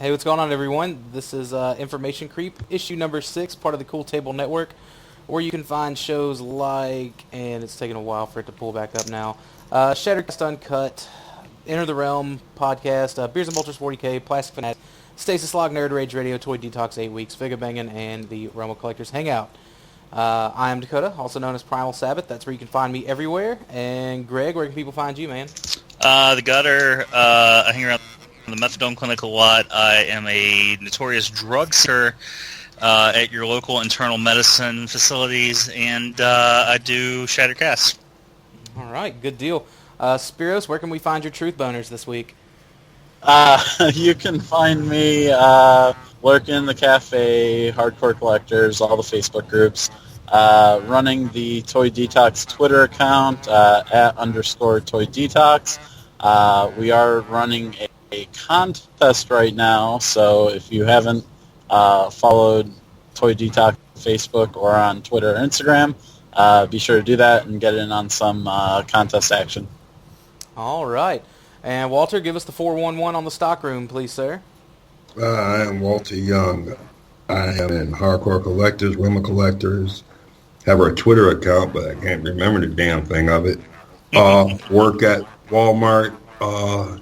Hey, what's going on, everyone? This is Information Creep, issue number 6, part of the Cool Table Network, where you can find shows like, and it's taking a while for it to pull back up now, Shattercast Uncut, Enter the Realm podcast, Beers and Vultures 40K, Plastic Fanatic, Stasis Log, Nerd Rage Radio, Toy Detox 8 Weeks, Figa Bangin', and the Realm of Collectors Hangout. I am Dakota, also known as Primal Sabbath. That's where you can find me everywhere. And Greg, where can people find you, man? The Gutter. I hang around the methadone clinic a lot. I am a notorious drug seeker at your local internal medicine facilities, and I do Shattercast. All right, good deal. Spiros, where can we find your truth boners this week? You can find me lurking in the cafe, Hardcore Collectors, all the Facebook groups, running the Toy Detox Twitter account @_ Toy Detox. We are running a contest right now, so if you haven't followed Toy Detox Facebook or on Twitter or Instagram, be sure to do that and get in on some contest action. All right. And Walter, give us the 411 on the stockroom, please, sir. I am Walter Young. I am in Hardcore Collectors, Women Collectors. Have our Twitter account, but I can't remember the damn thing of it. Work at Walmart.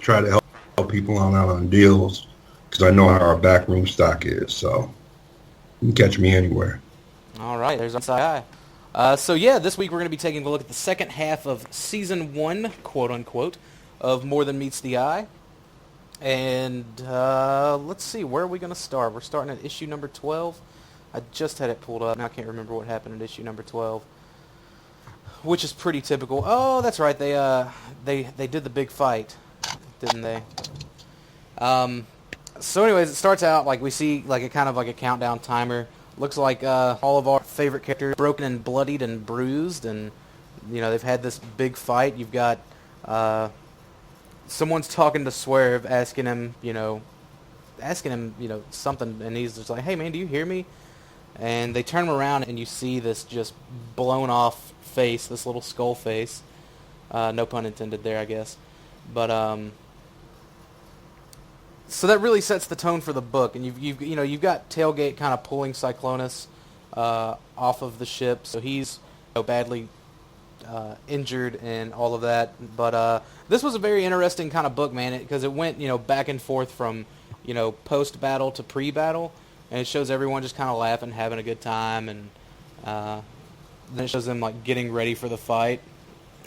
Try to help people out on deals because I know how our backroom stock is. So you can catch me anywhere. All right, there's our eye. So yeah, this week we're going to be taking a look at the second half of Season 1, quote-unquote, of More Than Meets the Eye. And let's see, where are we going to start? We're starting at issue number 12. I just had it pulled up. Now I can't remember what happened at issue number 12, which is pretty typical. Oh, that's right. They did the big fight, didn't they? So anyways, it starts out like we see like a kind of like a countdown timer. Looks like all of our favorite characters broken and bloodied and bruised, and you know they've had this big fight. You've got someone's talking to Swerve, asking him something, and he's just like, "Hey man, do you hear me?" And they turn him around, and you see this just blown off face, this little skull face. No pun intended there, I guess. But so that really sets the tone for the book, and you've got Tailgate kind of pulling Cyclonus off of the ship, so he's badly injured and all of that. But this was a very interesting kind of book, man, because it went back and forth from post battle to pre battle, and it shows everyone just kind of laughing, having a good time, and then it shows them like getting ready for the fight,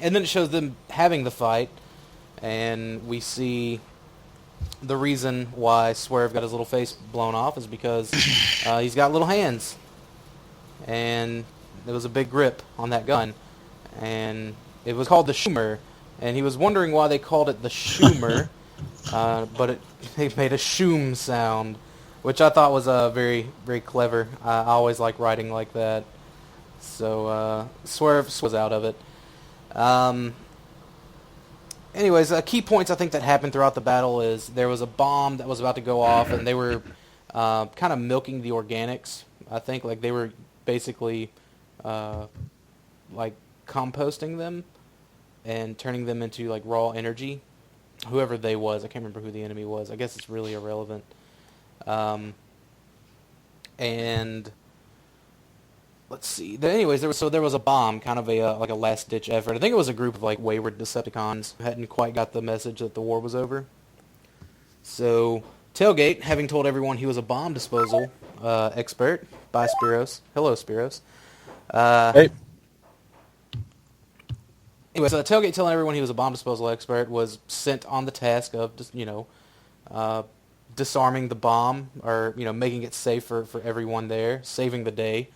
and then it shows them having the fight, and we see the reason why Swerve got his little face blown off is because he's got little hands, and there was a big grip on that gun, and it was called the Schumer, and he was wondering why they called it the Schumer, but they made a shoom sound, which I thought was very, very clever. I always like writing like that, so Swerve was out of it. Anyways, key points I think that happened throughout the battle is there was a bomb that was about to go off, and they were kind of milking the organics. I think like they were basically like composting them and turning them into like raw energy. Whoever they was, I can't remember who the enemy was. I guess it's really irrelevant. And let's see. Anyways, there was a bomb, kind of like a last ditch effort. I think it was a group of like wayward Decepticons who hadn't quite got the message that the war was over. So Tailgate, having told everyone he was a bomb disposal expert by Spiros. Hello, Spiros. Hey. Anyway, so Tailgate telling everyone he was a bomb disposal expert was sent on the task of just disarming the bomb, or making it safe for everyone there, saving the day.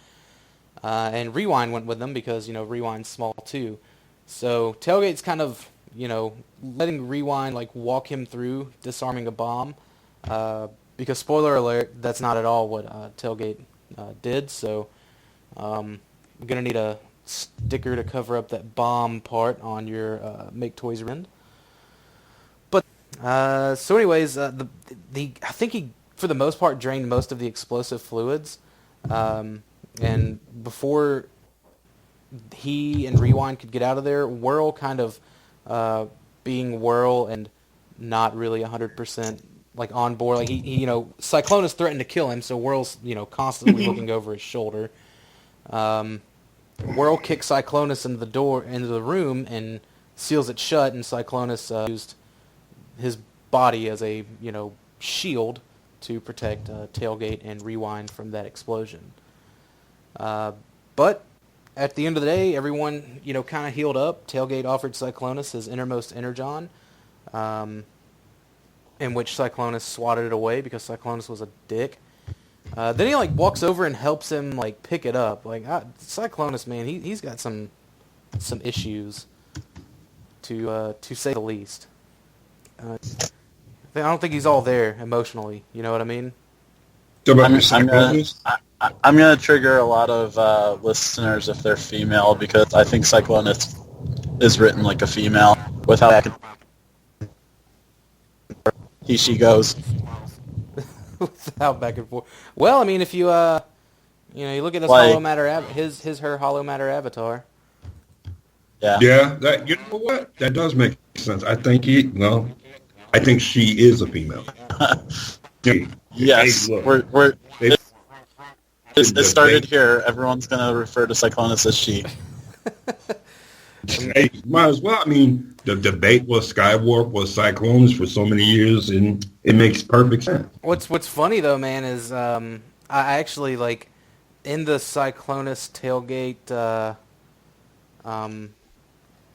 And Rewind went with them because Rewind's small too. So Tailgate's kind of letting Rewind like walk him through disarming a bomb, because spoiler alert, that's not at all what Tailgate did. So we're gonna need a sticker to cover up that bomb part on your Make Toys Rend. But so anyways, I think he for the most part drained most of the explosive fluids. And before he and Rewind could get out of there, Whirl kind of being Whirl and not really 100% like on board. Like he Cyclonus threatened to kill him, so Whirl's constantly looking over his shoulder. Whirl kicks Cyclonus into the room, and seals it shut. And Cyclonus used his body as a shield to protect Tailgate and Rewind from that explosion. But at the end of the day, everyone kind of healed up. Tailgate offered Cyclonus his innermost energon, in which Cyclonus swatted it away because Cyclonus was a dick. Then he walks over and helps him pick it up. Cyclonus, man, he's got some issues to say the least. I don't think he's all there emotionally. You know what I mean? So about I'm Cyclonus? gonna trigger a lot of listeners if they're female, because I think Cyclonus is written like a female with how she goes. Without back and forth. Well, I mean, if you you look at this Like- hollow matter her hollow matter avatar. Yeah. Yeah, that you know what? That does make sense. I think I think she is a female. Yes. Hey, look, We're they- it started here. Everyone's gonna refer to Cyclonus as she. Hey, might as well. I mean, the debate was Skywarp was Cyclonus for so many years, and it makes perfect sense. What's funny though, man, is I actually in the Cyclonus Tailgate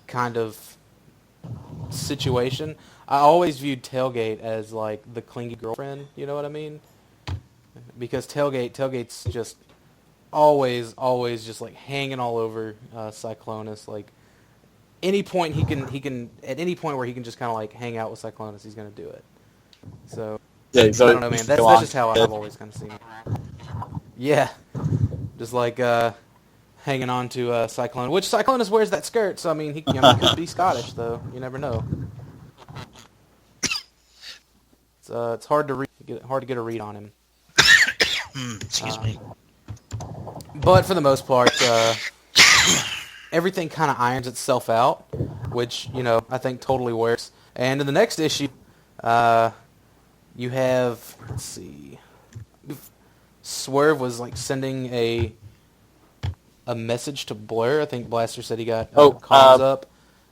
kind of situation. I always viewed Tailgate as the clingy girlfriend. You know what I mean? Because Tailgate's just always just hanging all over Cyclonus. Any point he can at any point where he can just kind of hang out with Cyclonus, he's gonna do it. So Yeah, I don't know, man. That's just how I've always kind of seen it. Yeah, just hanging on to Cyclonus, which Cyclonus wears that skirt. So I mean, he could be Scottish though. You never know. It's hard to get a read on him. Excuse me. But for the most part, everything kind of irons itself out, which I think totally works. And in the next issue, you have, let's see, Swerve was sending a message to Blur. I think Blaster said he got comms up.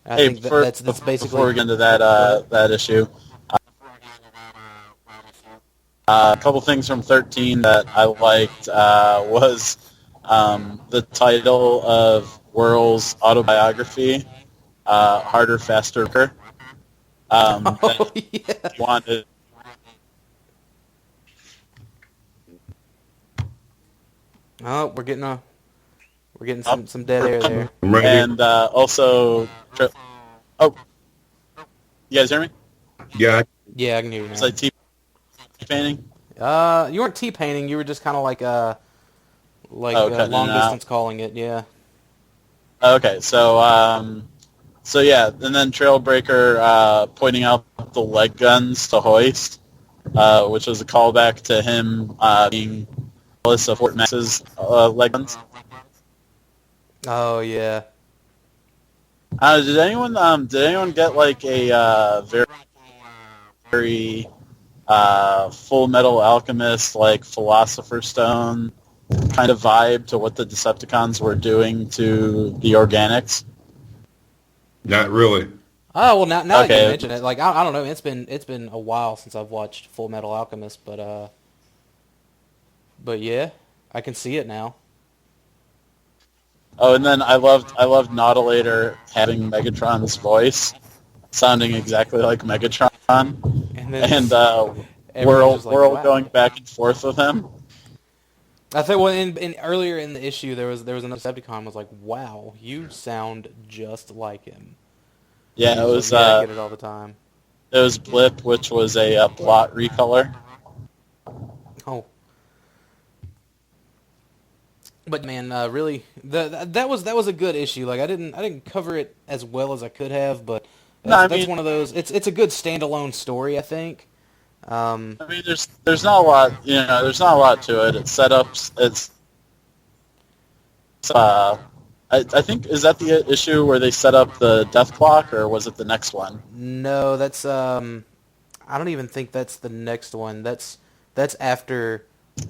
I think that's basically before we get into that issue. A couple things from 13 that I liked was the title of Whirl's autobiography, Harder, Faster, Quicker. yeah. Wanted. Oh, we're getting some dead air there. I'm ready. And also, you guys hear me? Yeah, Yeah, I can hear you now. It's like T-painting. You weren't T-painting. You were just kind of long distance calling it. Yeah. Okay, so yeah, and then Trailbreaker pointing out the leg guns to hoist, which was a callback to him being jealous of Fort Max's leg guns. Oh yeah. Did anyone get a very Full Metal Alchemist Philosopher's Stone kind of vibe to what the Decepticons were doing to the organics? not really. Oh well, now that Okay. you mention it, I don't know. It's been a while since I've watched Full Metal Alchemist, but yeah, I can see it now. Oh, and then I loved Nautilator having Megatron's voice, sounding exactly like Megatron, And then and everyone's just Whirl wow. going back and forth with him. I think in earlier in the issue there was another Decepticon was like, "Wow, you sound just like him." Yeah, it He's was like, yeah, I get it all the time. it was Blip, which was a plot recolor. Oh. But man, really, that was a good issue. I didn't cover it as well as I could have, but that's one of those. It's a good standalone story, I think. I mean, there's not a lot, there's not a lot to it. It's setups. I think, is that the issue where they set up the death clock, or was it the next one? No, that's I don't even think that's the next one. That's after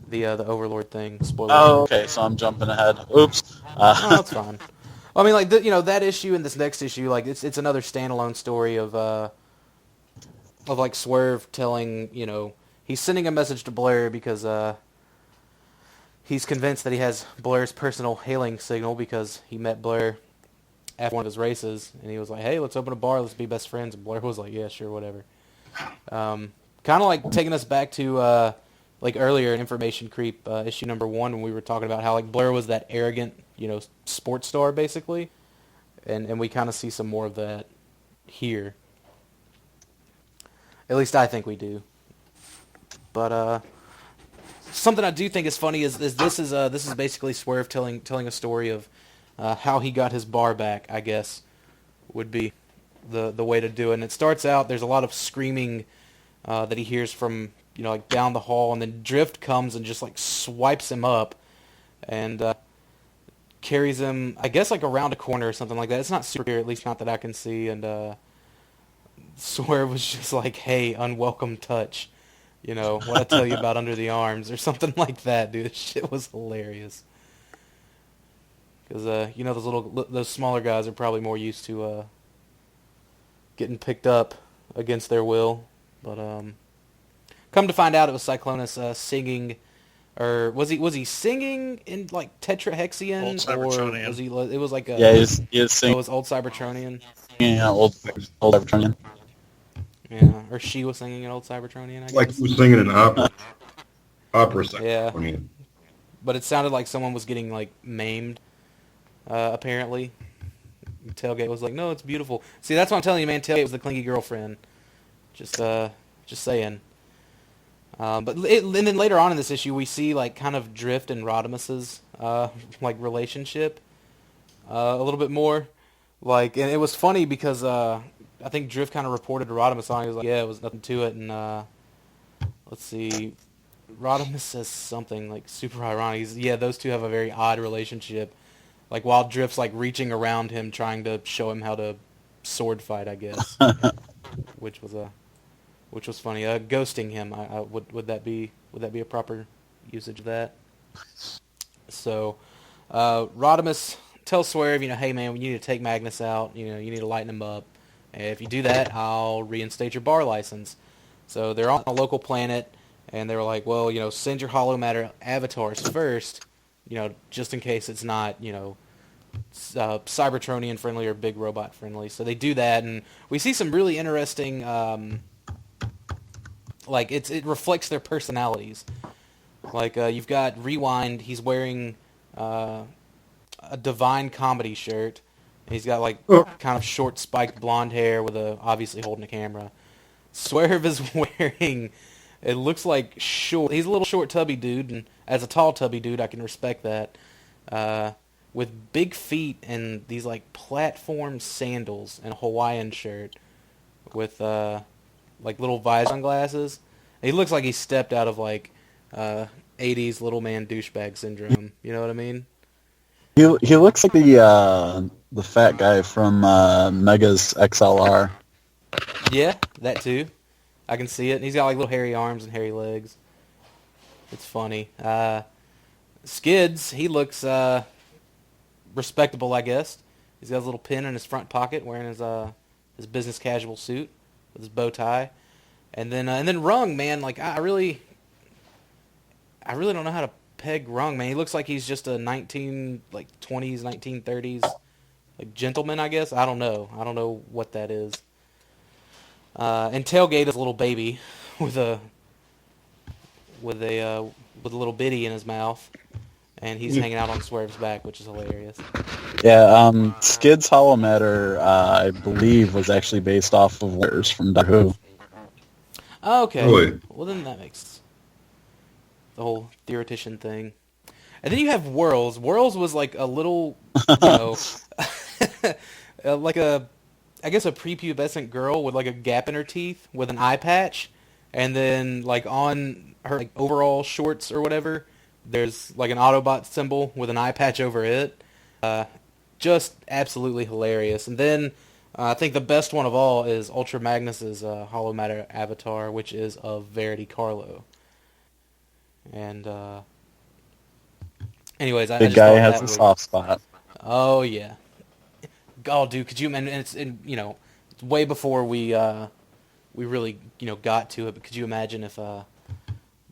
the Overlord thing. Spoiler. Oh, alert. okay, so I'm jumping ahead. Oops. No, that's fine. I mean, like that issue and this next issue, like it's another standalone story of like Swerve telling, he's sending a message to Blair because he's convinced that he has Blair's personal hailing signal because he met Blair at one of his races, and he was like, "Hey, let's open a bar, let's be best friends." And Blair was like, "Yeah, sure, whatever." Kind of like taking us back to like earlier in Information Creep issue number 1 when we were talking about how like Blair was that arrogant, sports star basically, and we kind of see some more of that here. At least I think we do. But something I do think is funny is this is basically Swerve telling a story of how he got his bar back, I guess, would be the way to do it. And it starts out, there's a lot of screaming that he hears from, like down the hall, and then Drift comes and just like swipes him up and carries him, I guess, like around a corner or something like that. It's not super clear, at least not that I can see. And Swerve was just like, "Hey, unwelcome touch. What I tell you about under the arms," or something like that, dude. This shit was hilarious. Because, those smaller guys are probably more used to getting picked up against their will. But come to find out, it was Cyclonus singing, or was he singing in like Tetrahexian, Old Cybertronian. or was he? It was like a Yeah, he's it singing was Old Cybertronian. old Evertonian. Yeah, or she was singing an Old Cybertronian. I guess. Like he was singing an opera song. Yeah. I mean, But it sounded like someone was getting like maimed. Apparently, Tailgate was like, "No, it's beautiful." See, that's what I'm telling you, man. Tailgate was the clingy girlfriend. Just saying. And then later on in this issue, we see like kind of Drift and Rodimus's like relationship a little bit more. Like, and it was funny because I think Drift kind of reported to Rodimus on. He was like, "Yeah, it was nothing to it." And let's see, Rodimus says something like super ironic. Those two have a very odd relationship. Like while Drift's like reaching around him, trying to show him how to sword fight, I guess, which was funny. Ghosting him, would that be a proper usage of that? So, Rodimus tells Swerve, "Hey man, you need to take Magnus out. You need to lighten him up. And if you do that, I'll reinstate your bar license." So they're on a local planet, and they were like, "Well, send your hollow matter avatars first, just in case it's not, Cybertronian friendly or big robot friendly." So they do that, and we see some really interesting, like it reflects their personalities. Like you've got Rewind. He's wearing a Divine Comedy shirt. He's got like kind of short spiked blonde hair with obviously holding a camera. Swerve is wearing, it looks like short. He's a little short tubby dude, and as a tall tubby dude, I can respect that. With big feet and these like platform sandals and a Hawaiian shirt with like little visor glasses. He looks like he stepped out of like 80s little man douchebag syndrome. You know what I mean? He looks like the fat guy from Mega's XLR. Yeah, that too. I can see it. And he's got like little hairy arms and hairy legs. It's funny. Skids, he looks respectable, I guess. He's got his little pin in his front pocket, wearing his business casual suit with his bow tie. And then Rung, man, like I really don't know how to peg Rung, man. He looks like he's just a 20s, 1930s like gentleman, I guess. I don't know what that is. And Tailgate is a little baby with a little bitty in his mouth, and he's hanging out on Swerve's back, which is hilarious. Yeah, Skid's Hollow Matter, I believe, was actually based off of letters from Doctor Who. Oh, okay. Really? Well, then that makes the whole theoretician thing. And then you have Whirls. Whirls was like a little, like I guess a prepubescent girl with like a gap in her teeth with an eye patch, and then like on her like overall shorts or whatever, there's like an Autobot symbol with an eye patch over it. Just absolutely hilarious. And then I think the best one of all is Ultra Magnus's Hollow Matter avatar, which is of Verity Carlo. And anyways, I Big just guy thought has that a was. soft spot. Oh yeah. Oh, dude, could you? And it's it's way before we really got to it. But could you imagine if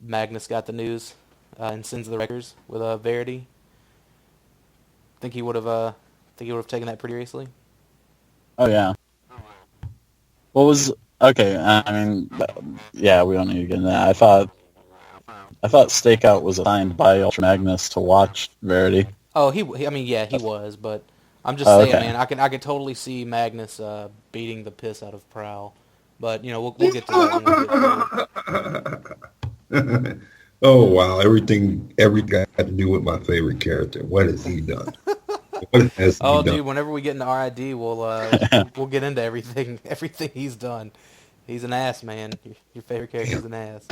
Magnus got the news and sends the records with Verity? Think he would have taken that pretty seriously? Oh yeah. What was okay? I mean, yeah, we don't need to get into that. I thought Stakeout was assigned by Ultra Magnus to watch Verity. Oh, I mean, yeah, he was, but I'm just Oh, saying, okay. man, I could totally see Magnus beating the piss out of Prowl. But we'll get to that when we get to it. Oh wow! Everything got to do with my favorite character. What has he done? What has he Oh, done? dude, whenever we get into RID, we'll get into everything he's done. He's an ass, man. Your favorite character's an ass.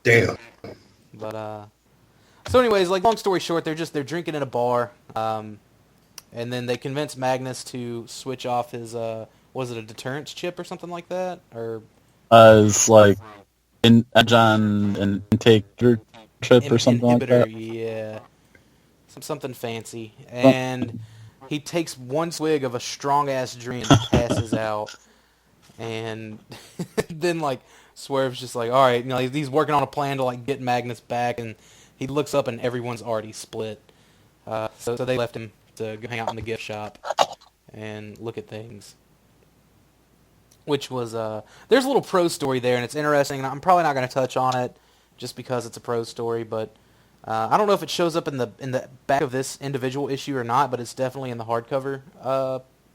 Damn. But so anyways, like long story short, they're drinking in a bar, and then they convince Magnus to switch off his was it a deterrence chip or something like that, or It's like John and intake trip or something like inhibitor, that. yeah, something fancy, and he takes one swig of a strong ass drink and passes out, and then like Swerve's just like, all right, he's working on a plan to like get Magnus back, and he looks up and everyone's already split, so they left him to go hang out in the gift shop and look at things. Which was there's a little prose story there, and it's interesting. And I'm probably not going to touch on it just because it's a prose story, but I don't know if it shows up in the back of this individual issue or not, but it's definitely in the hardcover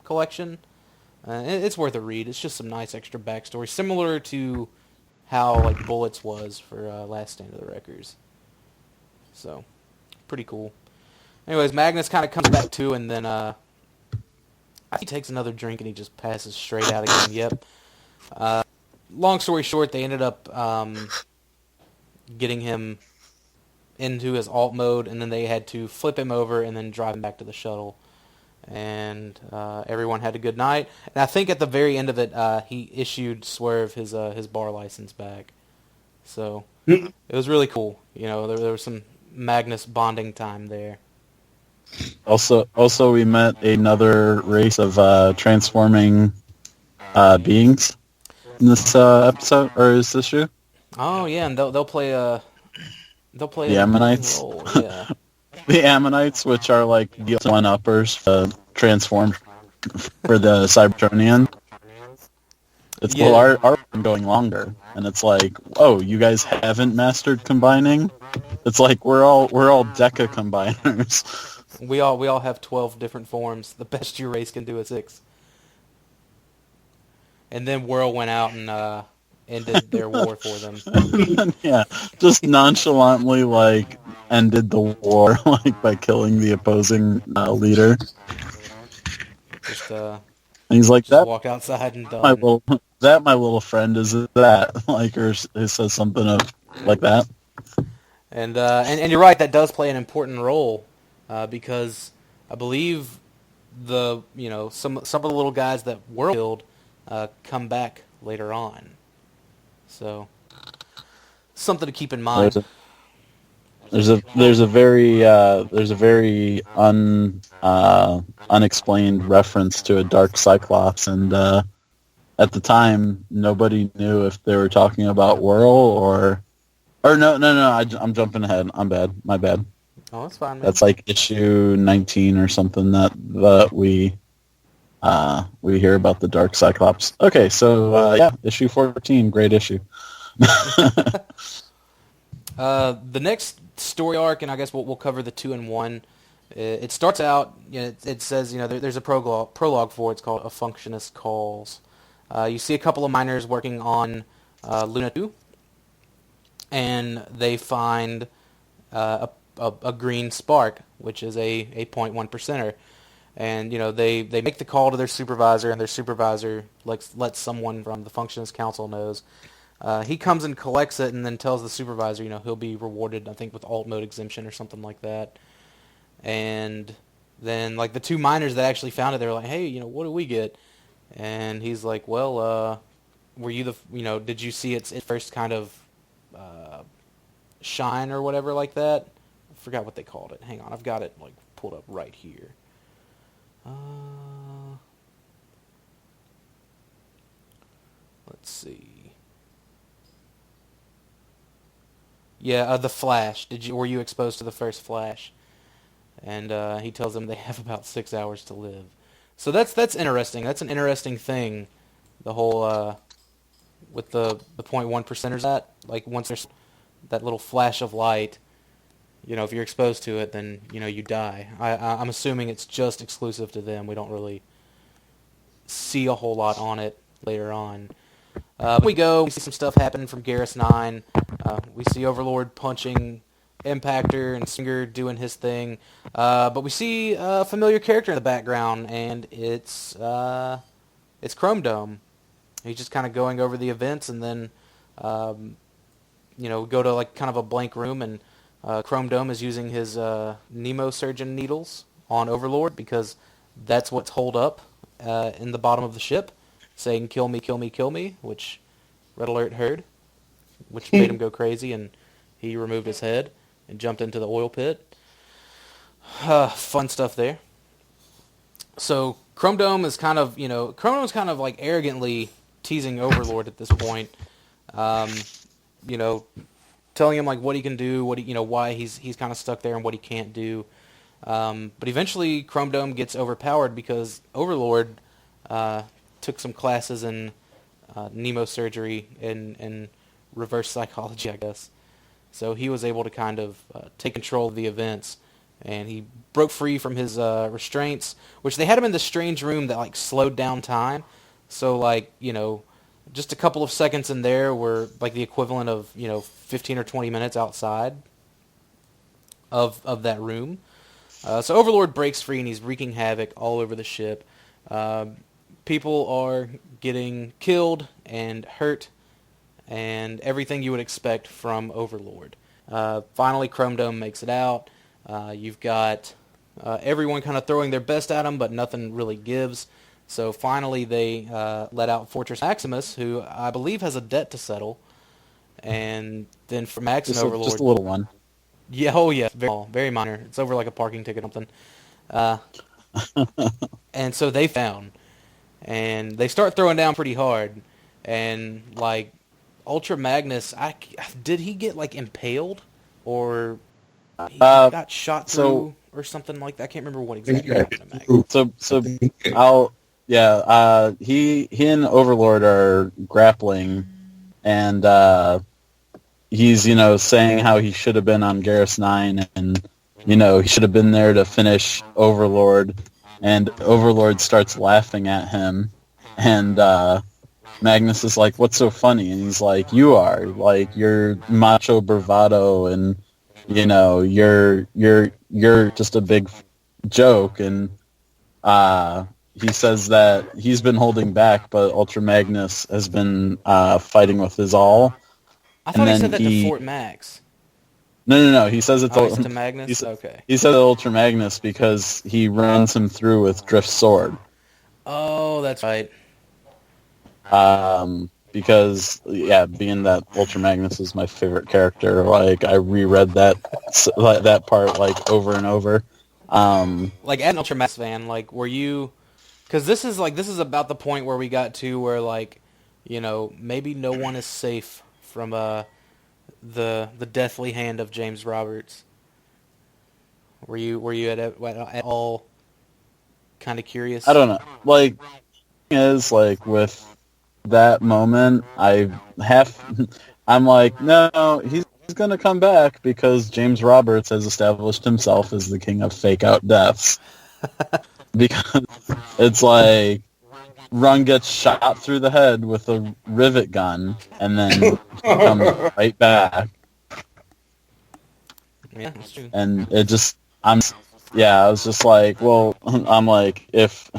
collection. It's worth a read. It's just some nice extra backstory, similar to how like Bullets was for Last Stand of the Wreckers. So, pretty cool. Anyways, Magnus kind of comes back too, and then he takes another drink and he just passes straight out again. Yep. Long story short, they ended up getting him into his alt mode, and then they had to flip him over and then drive him back to the shuttle. And everyone had a good night. And I think at the very end of it, he issued Swerve his bar license back. So it was really cool. There was some Magnus bonding time there. Also, we met another race of transforming beings in this episode or this issue. Oh yeah, and they'll play The Ammonites. Role, yeah. The Ammonites, which are like the one-uppers transformed for the Cybertronian. It's Yeah. well, our going longer, and it's like, oh, you guys haven't mastered combining. It's like we're all Deca combiners. We all have 12 different forms. The best your race can do is 6. And then Whirl went out and ended their war for them. Yeah, just nonchalantly like ended the war like by killing the opposing leader. Just And he's like, just that walked outside and my done. little friend is that like, or it says something of like that. And you're right. That does play an important role because I believe some of the little guys that were killed come back later on. So something to keep in mind. There's a very unexplained reference to a dark Cyclops, and at the time nobody knew if they were talking about Whirl or no. I'm jumping ahead. I'm bad. My bad. Oh, that's fine, man. That's like issue 19 or something that we hear about the dark Cyclops. Okay, so yeah, issue 14, great issue. The next story arc, and I guess we'll cover the 2 in 1. It starts out, it says, there's a prologue for it. It's called A Functionist Calls. You see a couple of miners working on Luna 2, and they find a green spark, which is a 0.1 percenter. And, they make the call to their supervisor, and their supervisor lets someone from the Functionist Council knows. He comes and collects it and then tells the supervisor, he'll be rewarded, I think, with alt mode exemption or something like that. And then, like, the 2 miners that actually found it, they were like, hey, what do we get? And he's like, well, were you did you see its first kind of shine or whatever like that? I forgot what they called it. Hang on, I've got it like pulled up right here. Let's see. Yeah, the Flash. Were you exposed to the first Flash? And he tells them they have about 6 hours to live. So that's interesting. That's an interesting thing. The whole with the 0.1%ers, that like once there's that little flash of light, if you're exposed to it, then you die. I'm assuming it's just exclusive to them. We don't really see a whole lot on it later on. We see some stuff happen from Garrus 9. We see Overlord punching Impactor and Singer doing his thing. But we see a familiar character in the background, and it's Chrome Dome. He's just kind of going over the events, and then go to like kind of a blank room, and Chrome Dome is using his Nemo Surgeon needles on Overlord because that's what's holed up in the bottom of the ship, saying "kill me, kill me, kill me," which Red Alert heard, which made him go crazy, and he removed his head and jumped into the oil pit. Fun stuff there. So Chrome Dome is kind of like arrogantly teasing Overlord at this point, telling him like what he can do, why he's kind of stuck there and what he can't do. But eventually Chrome Dome gets overpowered because Overlord took some classes in Nemo surgery and reverse psychology, I guess. So he was able to kind of take control of the events, and he broke free from his restraints, which they had him in this strange room that like slowed down time. So like, just a couple of seconds in there were like the equivalent of, 15 or 20 minutes outside of that room. So Overlord breaks free, and he's wreaking havoc all over the ship. People are getting killed and hurt, and everything you would expect from Overlord. Finally, Chrome Dome makes it out. You've got everyone kind of throwing their best at him, but nothing really gives. So finally they let out Fortress Maximus, who I believe has a debt to settle. And then for Max and Overlord... Just a little one. Yeah, oh yeah, very minor. It's over like a parking ticket or something. And so they found. And they start throwing down pretty hard. And like Ultra Magnus, did he get like impaled? Or he got shot through or something like that? I can't remember what exactly happened to Magnus. He and Overlord are grappling, and he's, saying how he should have been on Garrus 9, and, he should have been there to finish Overlord, and Overlord starts laughing at him, and Magnus is like, "What's so funny?" And he's like, "You are, like, you're macho bravado, and, you're just a big joke," and he says that he's been holding back, but Ultra Magnus has been fighting with his all. I thought he said that to Fort Max. No. He says it's to Magnus. Okay. He said Ultra Magnus because he runs him through with Drift's sword. Oh, that's right. Because being that Ultra Magnus is my favorite character, like I reread that part like over and over. Like as an Ultra Magnus fan, like were you? Because this is about the point where we got to where like, maybe no one is safe from the deathly hand of James Roberts. Were you at all kind of curious? I don't know. Like, is like with that moment, I'm like, no, he's gonna come back because James Roberts has established himself as the king of fake out deaths. Because it's like Run gets shot through the head with a rivet gun and then comes right back. Yeah, that's true. And it just, I was just like, well, I'm like, if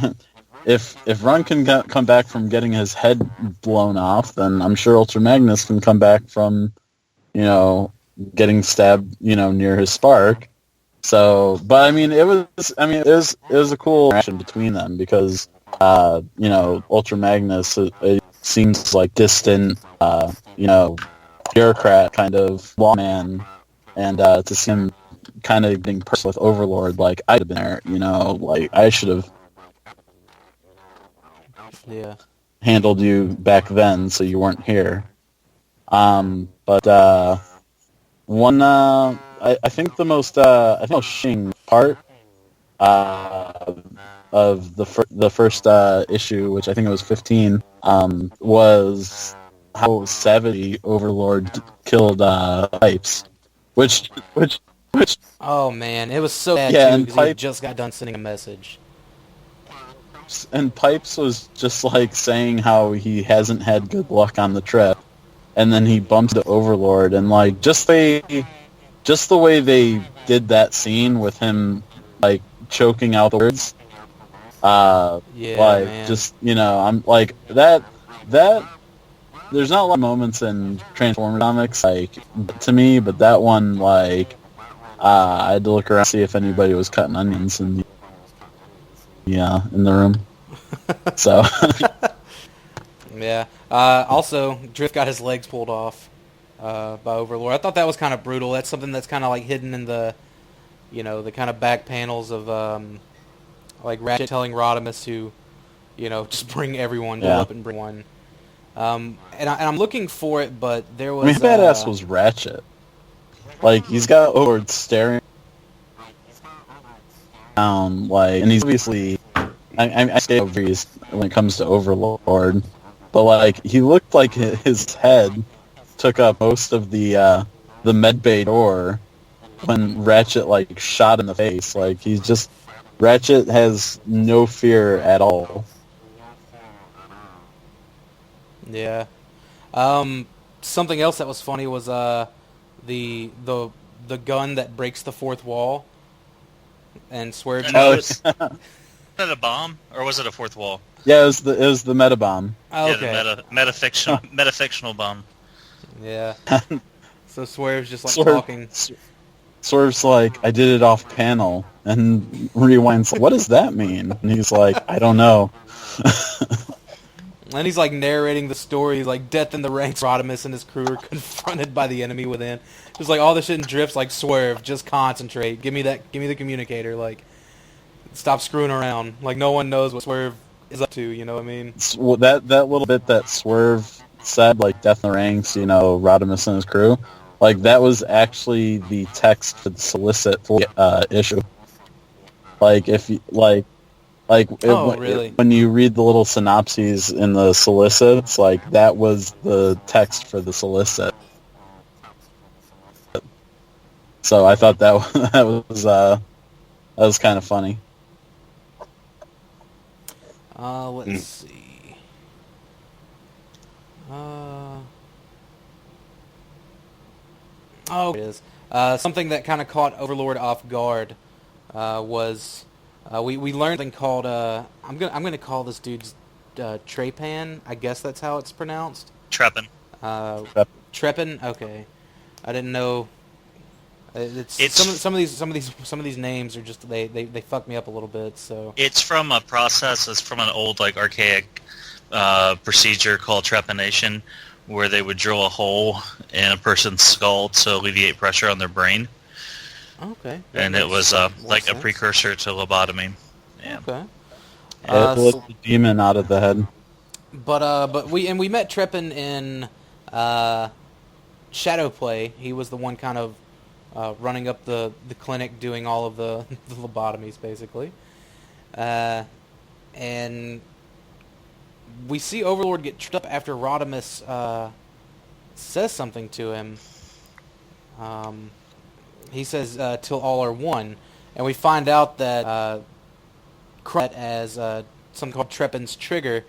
Run can come back from getting his head blown off, then I'm sure Ultra Magnus can come back from, getting stabbed, near his spark. So, but I mean, it was a cool interaction between them because Ultra Magnus, it seems like distant, bureaucrat kind of lawman, and to see him kind of being personal with Overlord, like, I'd have been there, like, I should have handled you back then so you weren't here. But one, I think the most shocking part of the first issue, which I think it was 15, was how savagely Overlord killed Pipes, which. Oh man, it was so bad Yeah, too and because he just got done sending a message. And Pipes was just like saying how he hasn't had good luck on the trip, and then he bumps to Overlord, and like just the way they did that scene with him like choking out the words, Man. just I'm like that. There's not a lot of moments in Transformers comics like to me, but that one like I had to look around to see if anybody was cutting onions in the room. So Yeah. Also, Drift got his legs pulled off by Overlord. I thought that was kind of brutal. That's something that's kind of like hidden in the, the kind of back panels of like Ratchet telling Rodimus to, just bring everyone, go up and bring one. And I'm looking for it, but there was. I mean, badass was Ratchet. Like he's got Overlord staring down, like, and he's obviously. I stay over when it comes to Overlord, but like he looked like his head took up most of the medbay door when Ratchet like shot in the face. Like Ratchet has no fear at all. Yeah. Something else that was funny was the gun that breaks the fourth wall and Swerve. Was that a bomb or was it a fourth wall? Yeah, it was the meta bomb. Oh, okay. Yeah, the metafictional bomb. Yeah. So Swerve's just like Swerve, talking. Swerve's like, I did it off panel, and Rewind's like, what does that mean? And he's like, I don't know. And he's like narrating the story, like death in the ranks. Rodimus and his crew are confronted by the enemy within. Just like all this shit in Drift's like, Swerve, just concentrate. Give me the communicator. Like, stop screwing around. Like no one knows what Swerve is up to. You know what I mean? Well, that little bit that Swerve said, like death in the ranks, Rodimus and his crew, like that was actually the text for the solicit for issue. Like if you really? When you read the little synopses in the solicits, like that was the text for the solicit. So I thought that was kind of funny. Let's see. It is. Something that kind of caught Overlord off guard was we learned something called I'm gonna call this dude's Trepan. I guess that's how it's pronounced. Trepan. Trepan. Okay, I didn't know. It's some of these names are just they fuck me up a little bit. So it's from a process. It's from an old like archaic procedure called trepanation, where they would drill a hole in a person's skull to alleviate pressure on their brain. Okay. And it was like a precursor to lobotomy. Yeah. Okay. It let the demon out of the head. But we met Trepan in Shadowplay. He was the one kind of running up the clinic, doing all of the lobotomies, basically. And we see Overlord get tripped up after Rodimus says something to him. He says, "Till all are one," and we find out that Crut as something called Trepan's trigger.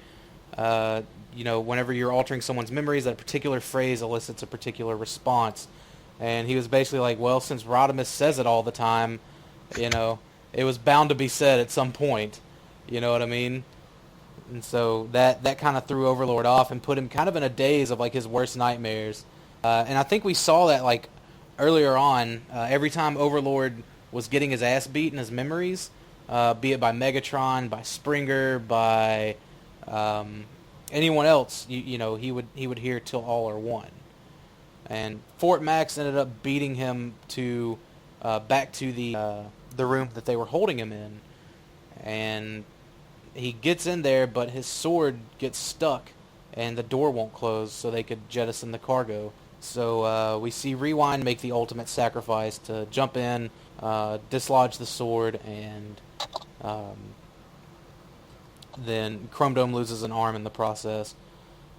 Whenever you're altering someone's memories, that a particular phrase elicits a particular response. And he was basically like, well, since Rodimus says it all the time, it was bound to be said at some point. You know what I mean? And so that kind of threw Overlord off and put him kind of in a daze of like his worst nightmares. And I think we saw that like earlier on. Every time Overlord was getting his ass beat in his memories, be it by Megatron, by Springer, by anyone else. You know, he would hear till all are one. And Fort Max ended up beating him to back to the room that they were holding him in, and he gets in there, but his sword gets stuck, and the door won't close, so they could jettison the cargo. So we see Rewind make the ultimate sacrifice to jump in, dislodge the sword, and then Chrome Dome loses an arm in the process.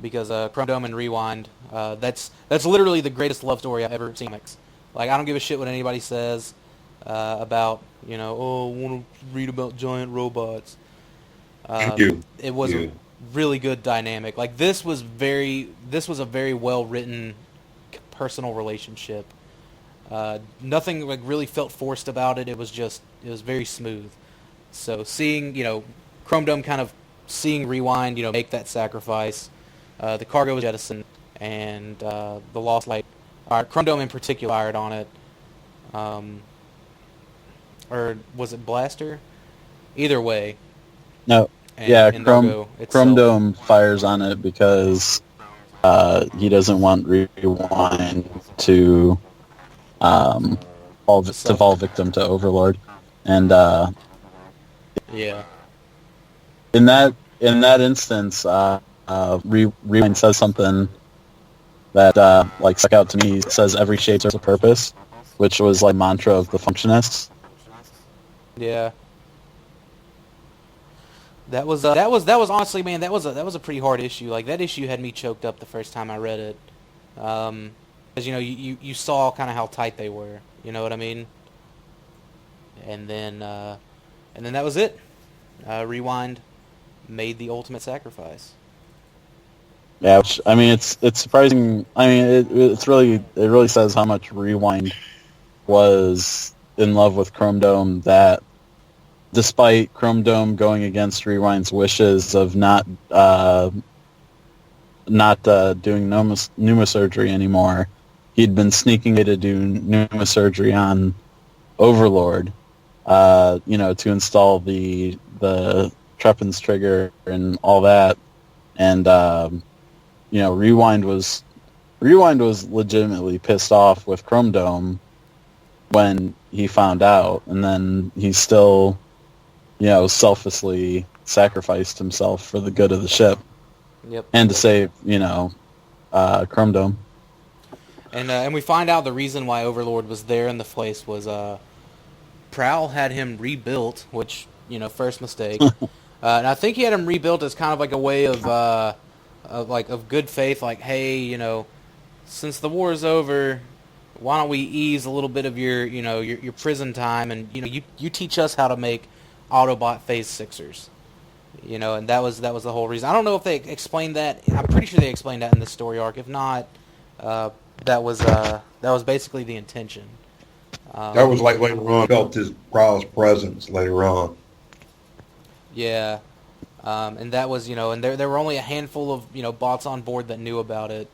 Because Chrome Dome and Rewind, that's literally the greatest love story I've ever seen. Like, I don't give a shit what anybody says about, you know, oh, I want to read about giant robots. It was a really good dynamic. Like, this was a very well written personal relationship. Nothing like really felt forced about it. It was very smooth. So seeing, you know, Chrome Dome kind of seeing Rewind, you know, make that sacrifice. The cargo was jettisoned, and the Lost Light, Chrome Dome in particular, fired on it. Or was it Blaster? Either way. No. And Chrome Dome fires on it because he doesn't want Rewind to fall victim to Overlord, and yeah. In that instance, Rewind says something that like stuck out to me. He says every shape serves a purpose, which was like mantra of the Functionists. Yeah. That was honestly, man, that was a pretty hard issue. Like, that issue had me choked up the first time I read it, because you know you saw kind of how tight they were. You know what I mean? And then that was it. Rewind made the ultimate sacrifice. Yeah, which, I mean, it's surprising. I mean, it really says how much Rewind was in love with Chrome Dome, that despite Chrome Dome going against Rewind's wishes of not doing pneumosurgery anymore, he'd been sneaking away to do pneumosurgery on Overlord, to install the Treppin's trigger and all that, and Rewind was legitimately pissed off with Chrome Dome when he found out, and then he still, selflessly sacrificed himself for the good of the ship. Yep. And to save, Chrome Dome. And we find out the reason why Overlord was there in the place was Prowl had him rebuilt, which, first mistake. And I think he had him rebuilt as kind of like a way of good faith, like, hey, since the war is over, why don't we ease a little bit of your prison time, and you teach us how to make Autobot Phase 6ers. And that was the whole reason. I don't know if they explained that. I'm pretty sure they explained that in the story arc. If not, that was basically the intention. That was like later on. Felt his Prowl's presence later on. Yeah, and that was and there were only a handful of bots on board that knew about it.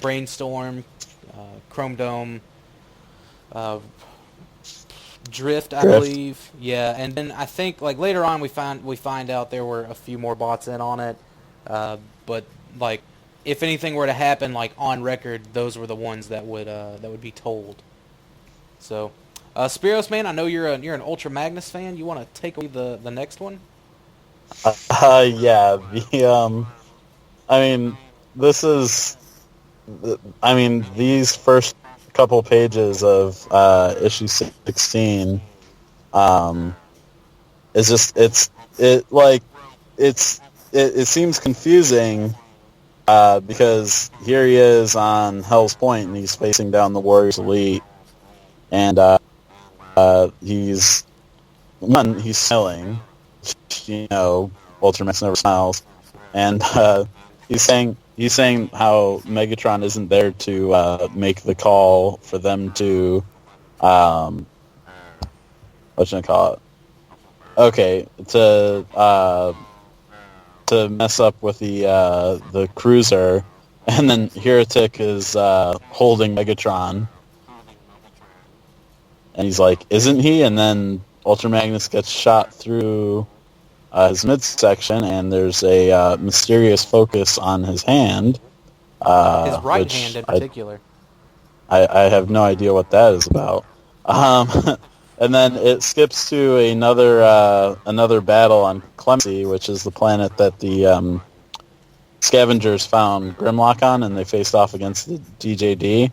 Brainstorm, Chrome Dome, Drift, I believe. Yeah, and then I think like later on we find out there were a few more bots in on it. But like if anything were to happen like on record, those were the ones that would be told. So, Spiros, man, I know you're an Ultra Magnus fan. You want to take away the next one? Yeah. These first couple pages of issue 16, it seems confusing, because here he is on Hell's Point and he's facing down the Warriors Elite, and he's smiling. Ultramax never smiles, and he's saying how Megatron isn't there to make the call for them to what should I call it? Okay, to mess up with the cruiser, and then Heretic is holding Megatron, and he's like, "Isn't he?" And then Ultra Magnus gets shot through his midsection, and there's a mysterious focus on his hand. His right which hand in particular. I have no idea what that is about. And then it skips to another battle on Clemency, which is the planet that the scavengers found Grimlock on, and they faced off against the DJD.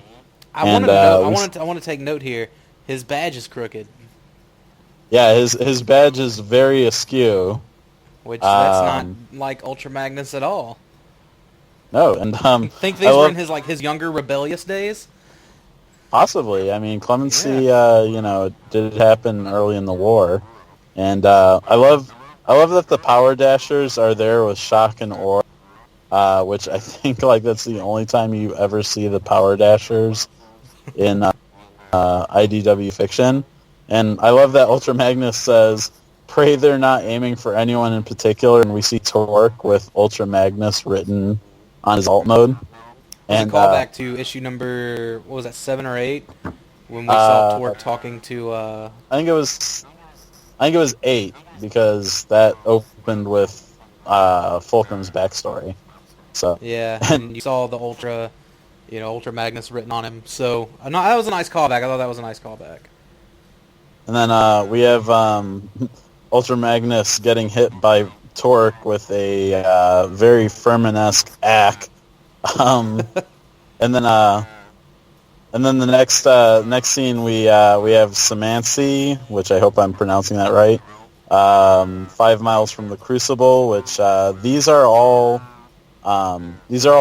I want to take note here. His badge is crooked. Yeah, his badge is very askew. Which that's not like Ultra Magnus at all. No, and Think these were in his younger rebellious days? Possibly. I mean, Clemency, it did happen early in the war, and I love that the Power Dashers are there with Shock and Aura, which I think that's the only time you ever see the Power Dashers in IDW fiction. And I love that Ultra Magnus says, "Pray they're not aiming for anyone in particular," and we see Torque with Ultra Magnus written on his alt mode. And a callback to issue number, what was that, 7 or 8, when we saw Torque talking to. I think it was 8, because that opened with Fulcrum's backstory. So yeah, and you saw the Ultra Magnus written on him. So that was a nice callback. I thought that was a nice callback. And then we have Ultra Magnus getting hit by Torque with a very Furman-esque ack. And then the next scene we have Samancy, which I hope I'm pronouncing that right. 5 miles from the Crucible, which these are all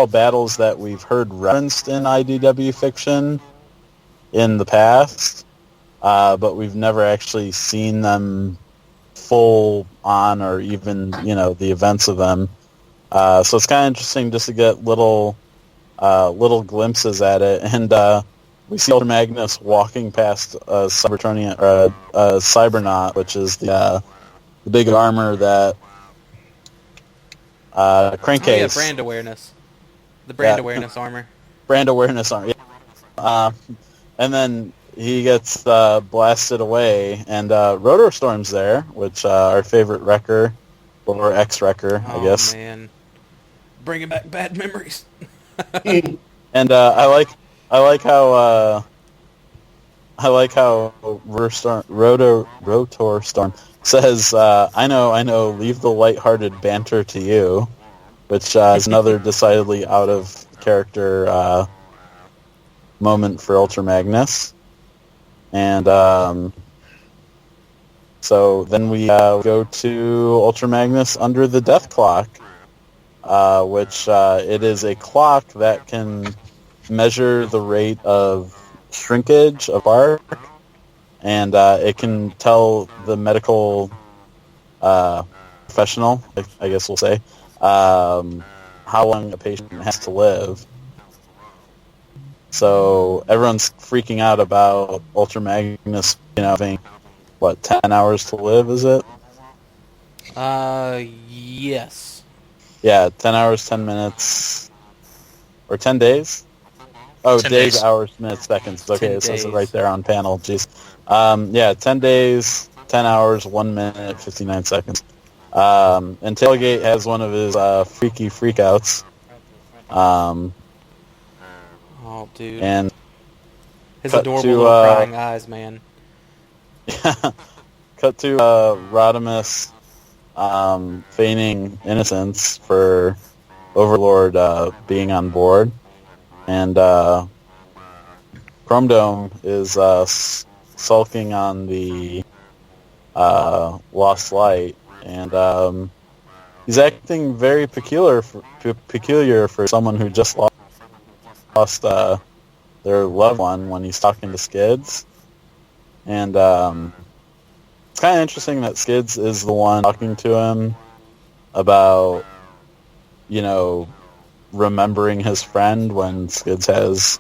battles that we've heard referenced in IDW fiction in the past, but we've never actually seen them full on, or even the events of them. So it's kind of interesting just to get little glimpses at it, and we see Ultra Magnus walking past a Cybertronian, or a Cybernaut, which is the big armor that Crankcase. Brand awareness. The brand awareness armor. Brand awareness armor. Yeah. And then he gets blasted away, and Rotor Storm's there, which our favorite wrecker, or ex-wrecker, I guess. Oh man, bringing back bad memories. And I like how Rotor Storm says, "I know, leave the lighthearted banter to you," which is another decidedly out of character moment for Ultra Magnus. And so then we go to Ultra Magnus under the Death Clock, which it is a clock that can measure the rate of shrinkage of bark, and it can tell the medical professional, I guess we'll say, how long a patient has to live. So everyone's freaking out about Ultra Magnus, having, 10 hours to live, is it? Yes. Yeah, 10 hours, 10 minutes, or 10 days? Oh, 10 days, days. Hours, minutes, seconds. Okay, 10 it says it days. right there on panel. Jeez. 10 days, 10 hours, 1 minute, 59 seconds. And Tailgate has one of his freaky freakouts. Oh, dude. And His cut adorable to, little crying eyes, man. cut to Rodimus feigning innocence for Overlord being on board. And Chrome Dome is sulking on the Lost Light, and he's acting very peculiar for someone who just lost their loved one when he's talking to Skids. And it's kind of interesting that Skids is the one talking to him about, remembering his friend, when Skids has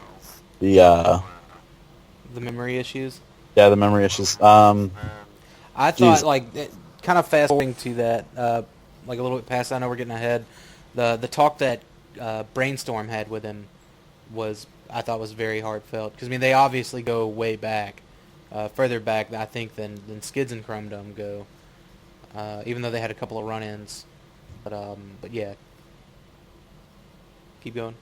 the memory issues. Yeah, the memory issues. I thought, kind of fast forwarding to that, a little bit past, I know we're getting ahead, the talk that Brainstorm had with him I thought was very heartfelt. Because, they obviously go way back. further back, I think, than Skids and Chrome Dome go. Even though they had a couple of run-ins, but yeah, keep going.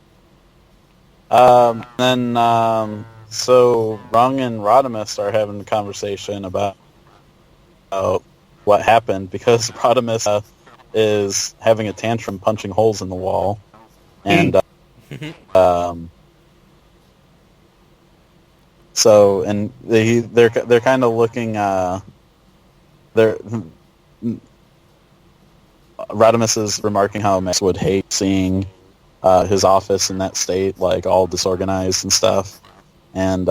So Rung and Rodimus are having a conversation about what happened because Rodimus is having a tantrum, punching holes in the wall, and so and they're kind of looking. They're Rodimus is remarking how Max would hate seeing his office in that state, like all disorganized and stuff. And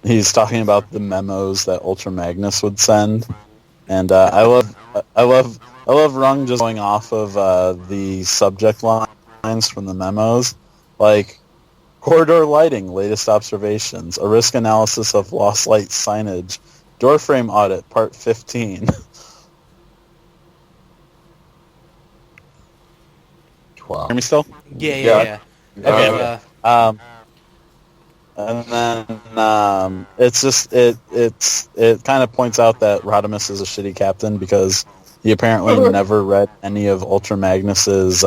he's talking about the memos that Ultra Magnus would send. And I love Rung just going off of the subject lines from the memos, like corridor lighting, latest observations, a risk analysis of lost light signage, door frame audit, part 15. Wow. Hear me still? Yeah. Okay. And then it kind of points out that Rodimus is a shitty captain because he apparently never read any of Ultra Magnus's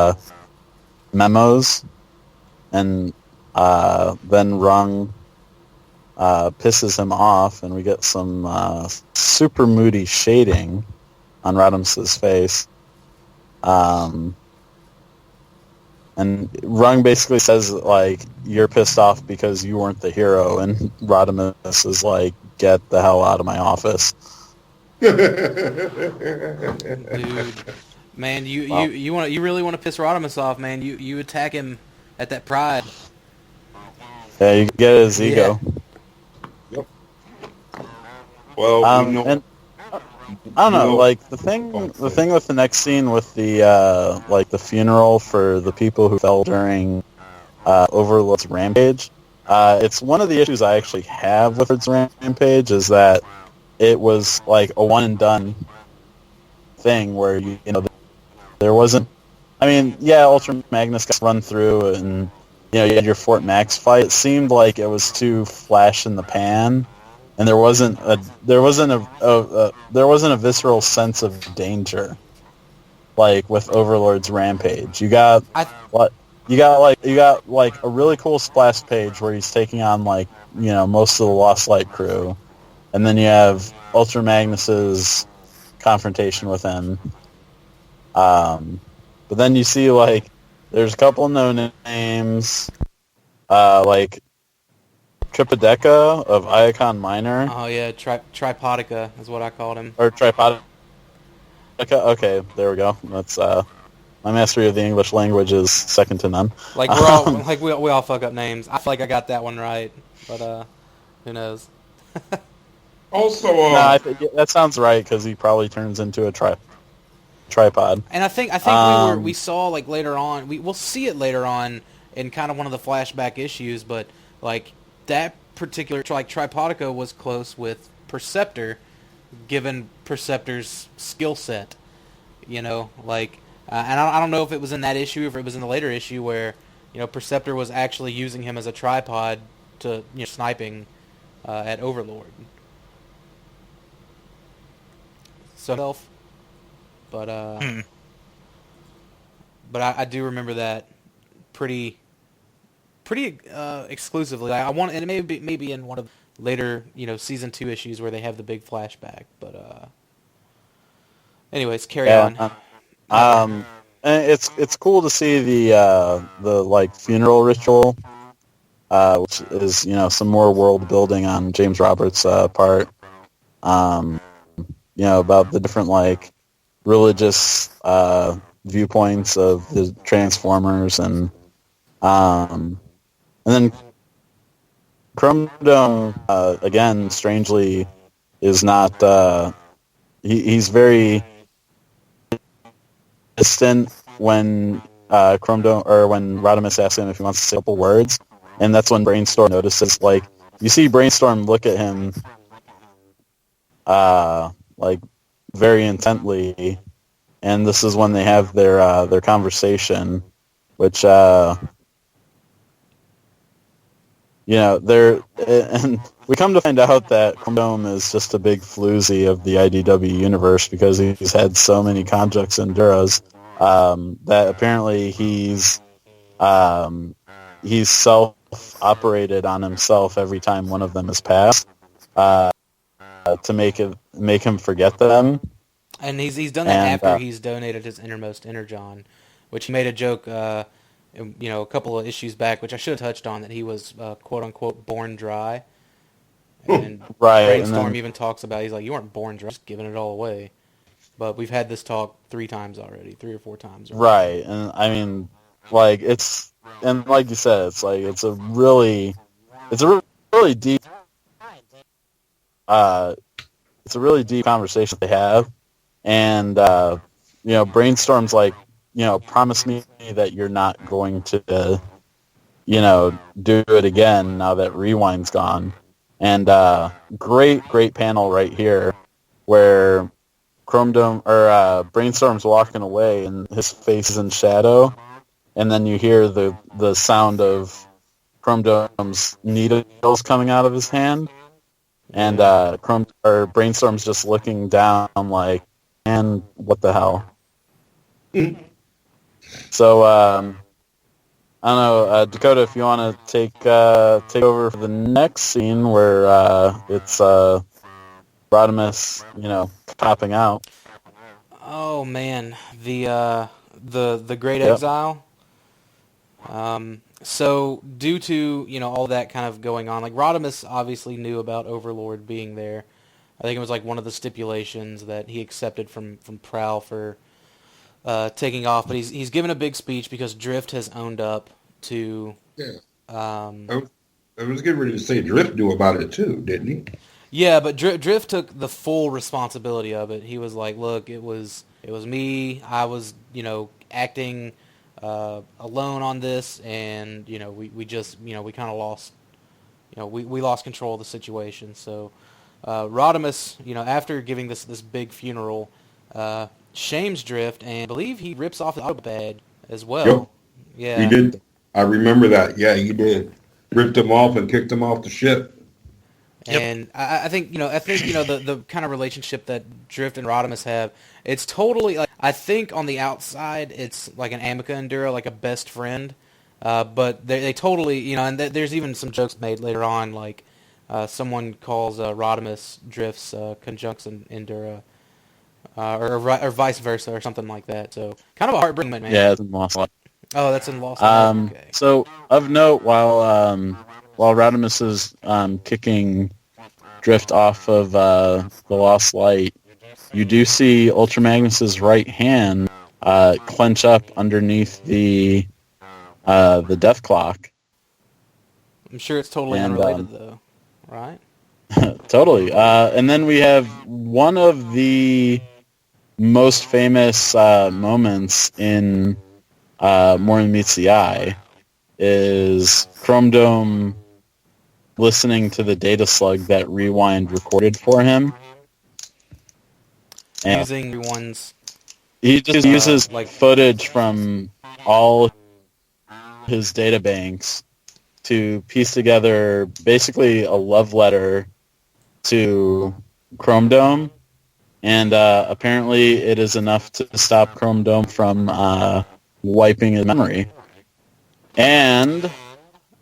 memos, and then Rung pisses him off, and we get some super moody shading on Rodimus's face. And Rung basically says, like, you're pissed off because you weren't the hero, and Rodimus is like, get the hell out of my office. Dude, man, you really want to piss Rodimus off, man. You attack him at that pride. Yeah, you get his ego. Yep. Well, and I don't know, like the thing with the next scene with the like the funeral for the people who fell during Overlord's rampage. It's one of the issues I actually have with its rampage is that it was like a one and done thing where you know there wasn't. I mean, yeah, Ultra Magnus got run through, and you know you had your Fort Max fight. It seemed like it was too flash in the pan. And there wasn't a visceral sense of danger, like with Overlord's rampage. You got a really cool splash page where he's taking on like most of the Lost Light crew, and then you have Ultra Magnus's confrontation with him. But then you see like there's a couple no names, like Tripadeca of Iacon Minor. Oh yeah, Tripodica is what I called him. Or Tripodica. Okay, there we go. That's my mastery of the English language is second to none. Like we're all like we all fuck up names. I feel like I got that one right, but who knows? Also, that sounds right because he probably turns into a tripod. And I think we saw like later on. We'll see it later on in kind of one of the flashback issues, but like. That particular, like, Tripodica was close with Perceptor, given Perceptor's skill set, and I don't know if it was in that issue or if it was in the later issue where, Perceptor was actually using him as a tripod to, sniping at Overlord. So, but I do remember that pretty exclusively. I want, and it may be in one of later, season 2 issues where they have the big flashback. But anyways, carry on. And it's cool to see the like funeral ritual, which is some more world building on James Roberts' part. About the different like religious viewpoints of the Transformers and then Chrome Dome, again, strangely, is not... he's very distant when Chrome Dome, or when Rodimus asks him if he wants to say a couple words, and that's when Brainstorm notices, like, you see Brainstorm look at him, like, very intently, and this is when they have their conversation, which... and we come to find out that Chrome Dome is just a big floozy of the IDW universe because he's had so many Conjux and Duras that apparently he's self-operated on himself every time one of them is passed to make him forget them. And he's done that after he's donated his innermost energon, which he made a joke, a couple of issues back, which I should have touched on, that he was quote unquote born dry. And right, Brainstorm even talks about, he's like, you weren't born dry, just giving it all away. But we've had this talk 3 or 4 times already. Right, and I mean, like you said, it's a really deep, it's a really deep conversation they have. And, Brainstorm's like, promise me that you're not going to, do it again now that Rewind's gone. And great panel right here where Brainstorm's walking away and his face is in shadow. And then you hear the sound of Chrome Dome's needles coming out of his hand. And Brainstorm's just looking down like, and what the hell? So, I don't know, Dakota, if you want to take over for the next scene where it's Rodimus, popping out. Oh man, the Great Exile. So due to all that kind of going on, like Rodimus obviously knew about Overlord being there. I think it was like one of the stipulations that he accepted from Prowl for taking off. But he's given a big speech because Drift has owned up to. Yeah. I was getting ready to say Drift knew about it too, didn't he? Yeah, but Drift took the full responsibility of it. He was like, "Look, it was me. I was acting alone on this, and we just we kind of lost we lost control of the situation." So. Rodimus, after giving this big funeral, shames Drift, and I believe he rips off the auto badge as well. Yep. Yeah, He did. I remember that. Yeah, he did. Ripped him off and kicked him off the ship. And I think the kind of relationship that Drift and Rodimus have, it's totally like, I think on the outside it's like an Amica Endura, like a best friend, but they totally and there's even some jokes made later on, like. Someone calls Rodimus Drift's Conjunction Endura, or vice versa, or something like that. So kind of a heartbreaking moment, man. Yeah, it's in Lost Light. Oh, that's in Lost Light. Okay. So of note, while Rodimus is kicking Drift off of the Lost Light, you do see Ultra Magnus's right hand clench up underneath the death clock. I'm sure it's totally unrelated, though. Right? Totally. And then we have one of the most famous moments in Morning Meets the Eye is Chrome Dome listening to the data slug that Rewind recorded for him. And using Rewind's... He just uses footage from all his data banks to piece together basically a love letter to Chrome Dome, and apparently it is enough to stop Chrome Dome from wiping his memory. And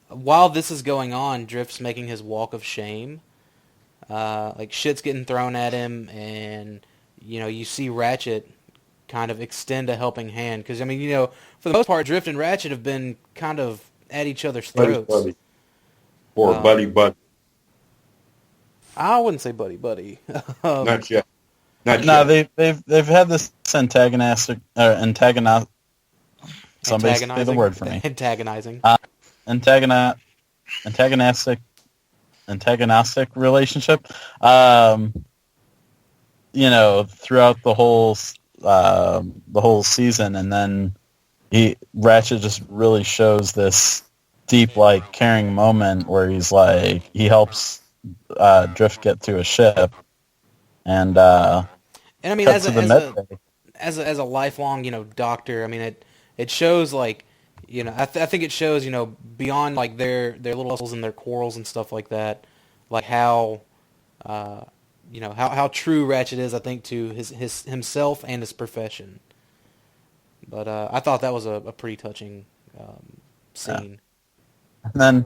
while this is going on, Drift's making his walk of shame. Like shit's getting thrown at him, and you see Ratchet kind of extend a helping hand, because for the most part, Drift and Ratchet have been kind of at each other's throats. Buddy. Or buddy. I wouldn't say buddy. Not yet. They've had this antagonistic. Somebody say the word for me. Antagonizing. Antagonistic relationship. Throughout the whole season, and then Ratchet just really shows this deep, caring moment where he's he helps Drift get to a ship, and as a lifelong doctor, it shows I think it shows, beyond like their little hustles and their quarrels and stuff like that, like how, how true Ratchet is, I think, to his himself and his profession. But I thought that was a pretty touching scene. And then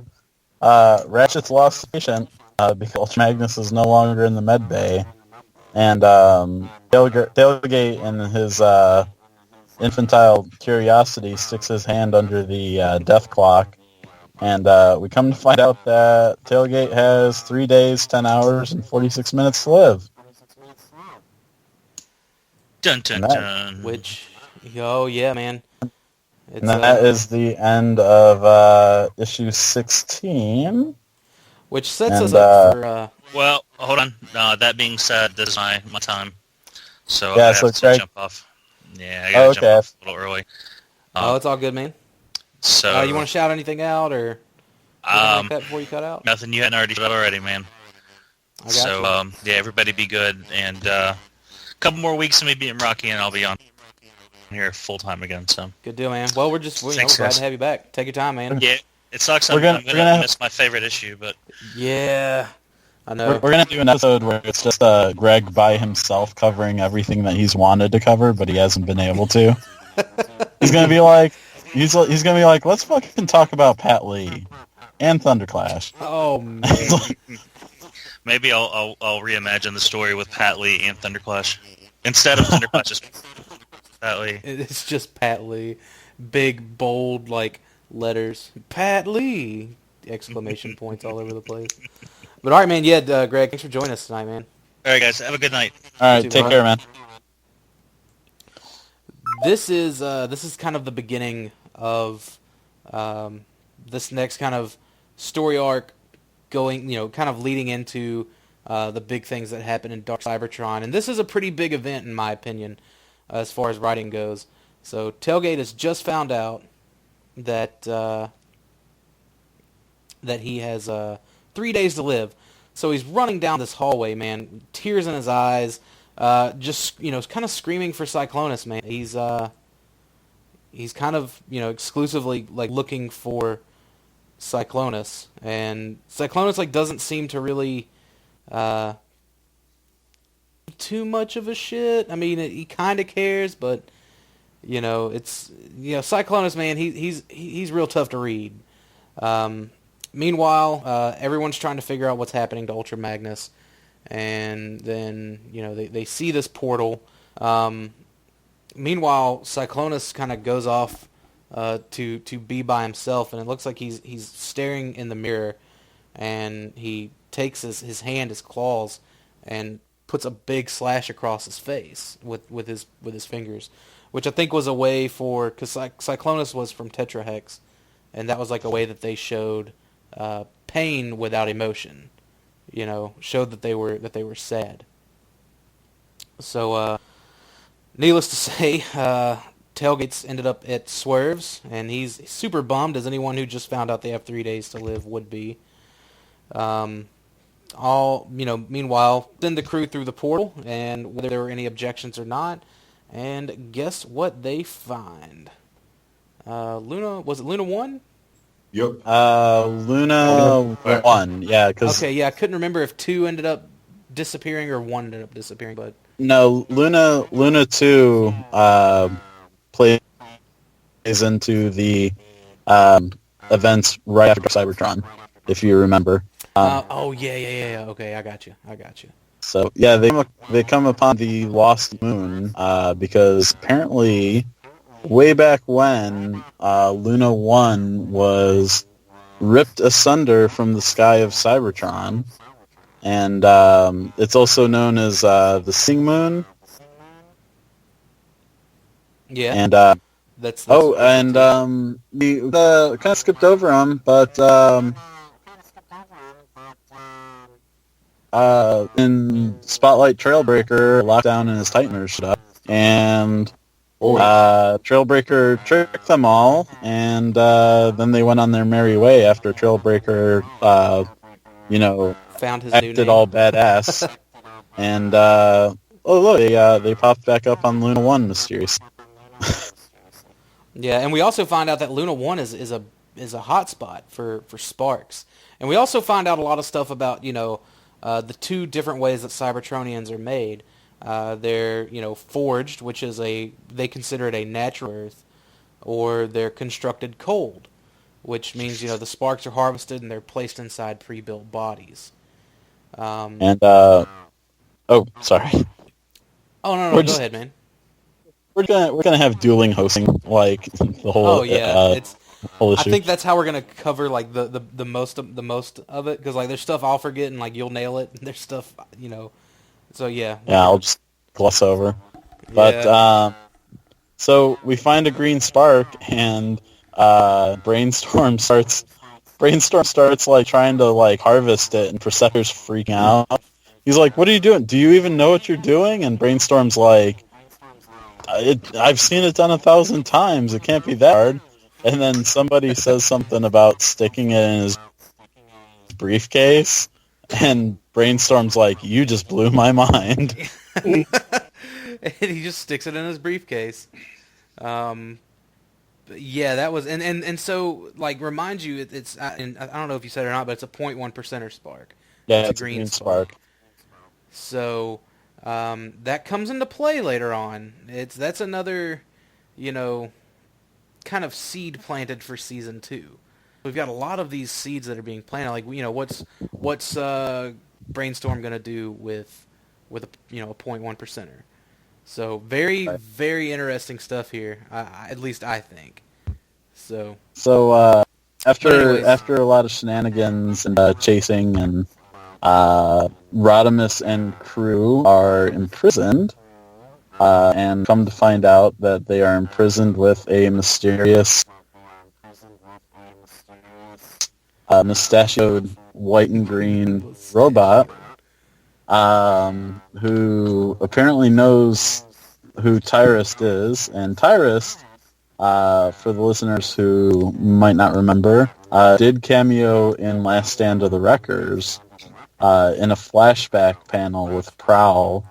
Ratchet's lost the patient because Ultra Magnus is no longer in the med bay, and Tailgate in his infantile curiosity sticks his hand under the death clock, and we come to find out that Tailgate has 3 days, 10 hours, and 46 minutes to live. Dun dun dun. Which, oh yeah, man. It's, And that is the end of issue 16. which sets us up for... Well, hold on. that being said, this is my time. So Yeah, I have so to Craig- jump off. Yeah, I gotta jump off a little early. it's all good, man. So You want to shout anything out or anything like that before you cut out? nothing you hadn't already said already, man. I got So you. yeah, everybody be good, and a couple more weeks of me being Rocky, and I'll be on here full time again. So Good deal, man. Well, we're just Thanks, glad guys. to have you back. Take your time, man. yeah, it sucks. We're I'm gonna gonna miss my favorite issue, but Yeah, I know. We're going to do an episode where it's just Greg by himself covering everything that he's wanted to cover, but he hasn't been able to. He's going to be like, he's going to be like, let's fucking talk about Pat Lee and Thunderclash. Oh, man. maybe I'll reimagine the story with Pat Lee and Thunderclash instead of Thunderclash. Just Pat Lee. It's just Pat Lee. Big, bold, like, letters. Pat Lee! Exclamation points all over the place. But all right, man. Yeah, Greg, thanks for joining us tonight, man. All right, guys, have a good night. All right, too, take bro. care, man. This is kind of the beginning of this next kind of story arc going, kind of leading into the big things that happen in Dark Cybertron. And this is a pretty big event, in my opinion, as far as writing goes. So Tailgate has just found out that that he has 3 days to live. So he's running down this hallway, man, tears in his eyes, just kind of screaming for Cyclonus, man. He's kind of exclusively like looking for Cyclonus, and Cyclonus like doesn't seem to really too much of a shit. I mean, he kind of cares, but it's Cyclonus, man. He's real tough to read. Meanwhile, everyone's trying to figure out what's happening to Ultra Magnus, and then they see this portal. Meanwhile, Cyclonus kind of goes off to be by himself, and it looks like he's staring in the mirror, and he takes his hand, his claws, and puts a big slash across his face with his fingers, which I think was a way for, because Cyclonus was from Tetrahex, and that was like a way that they showed pain without emotion, showed that they were sad. So, needless to say, Tailgates ended up at Swerves, and he's super bummed, as anyone who just found out they have 3 days to live would be. Meanwhile, send the crew through the portal, and whether there were any objections or not, and guess what they find? Was it Luna 1? Yep. Luna 1, yeah, because... Okay, yeah, I couldn't remember if 2 ended up disappearing or 1 ended up disappearing, but... No, Luna 2 plays into the events right after Cybertron, if you remember. Yeah. Okay, I got you. So yeah, they come upon the lost moon because apparently, way back when, Luna 1 was ripped asunder from the sky of Cybertron, and it's also known as the Sing Moon. Yeah. And that's we kind of skipped over him, but in Spotlight, Trailbreaker locked down and his Titaners shut up, and Trailbreaker tricked them all, and then they went on their merry way after Trailbreaker, found his new acted name. all badass, and look, they popped back up on Luna 1 mysteriously. Yeah, and we also find out that Luna 1 is a hot spot for sparks. And we also find out a lot of stuff about, the two different ways that Cybertronians are made. They're, forged, which is they consider it a natural earth, or they're constructed cold, which means, the sparks are harvested and they're placed inside pre-built bodies. And sorry. Oh, no, We're go just ahead, man. we're gonna have dueling hosting, like the whole Oh, yeah, whole I issue. think that's how we're gonna cover like the most of it, because like there's stuff I'll forget and like you'll nail it. And there's stuff So yeah. Yeah, I'll just gloss over. But Yeah. so we find a green spark, and Brainstorm starts like trying to like harvest it, and Perceptor's freaking out. He's like, "What are you doing? Do you even know what you're doing?" And Brainstorm's like, I've seen it done 1,000 times. It can't be that hard. And then somebody says something about sticking it in his briefcase, and Brainstorm's like, "You just blew my mind." And he just sticks it in his briefcase. Yeah, that was and so like remind you it's and I don't know if you said it or not, but it's a 0.1% spark. Yeah, It's a it's green spark. So that comes into play later on. That's another, kind of seed planted for season 2. We've got a lot of these seeds that are being planted. Like, what's Brainstorm gonna do with a 0.1%er? So very very interesting stuff here. At least I think. So After anyways. a lot of shenanigans and chasing, and Rodimus and crew are imprisoned, and come to find out that they are imprisoned with a mysterious mustachioed white and green robot, who apparently knows who Tyrest is. And Tyrest, for the listeners who might not remember, did cameo in Last Stand of the Wreckers in a flashback panel with Prowl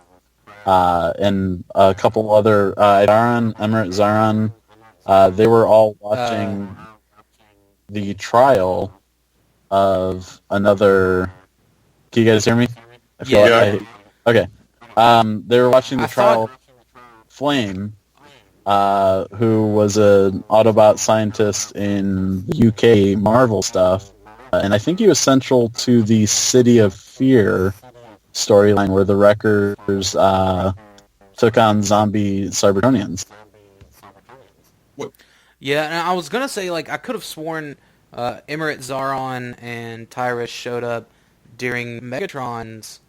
and a couple other Emirate Zaron. They were all watching the trial of another. Can you guys hear me? I feel Yeah. okay. They were watching the trial of Flame, who was an Autobot scientist in the UK Marvel stuff, and I think he was central to the City of Fear storyline, where the Wreckers took on zombie Cybertronians. Yeah, and I was gonna say, like, I could have sworn Emirate Zaron and Tyrest showed up during Megatron's,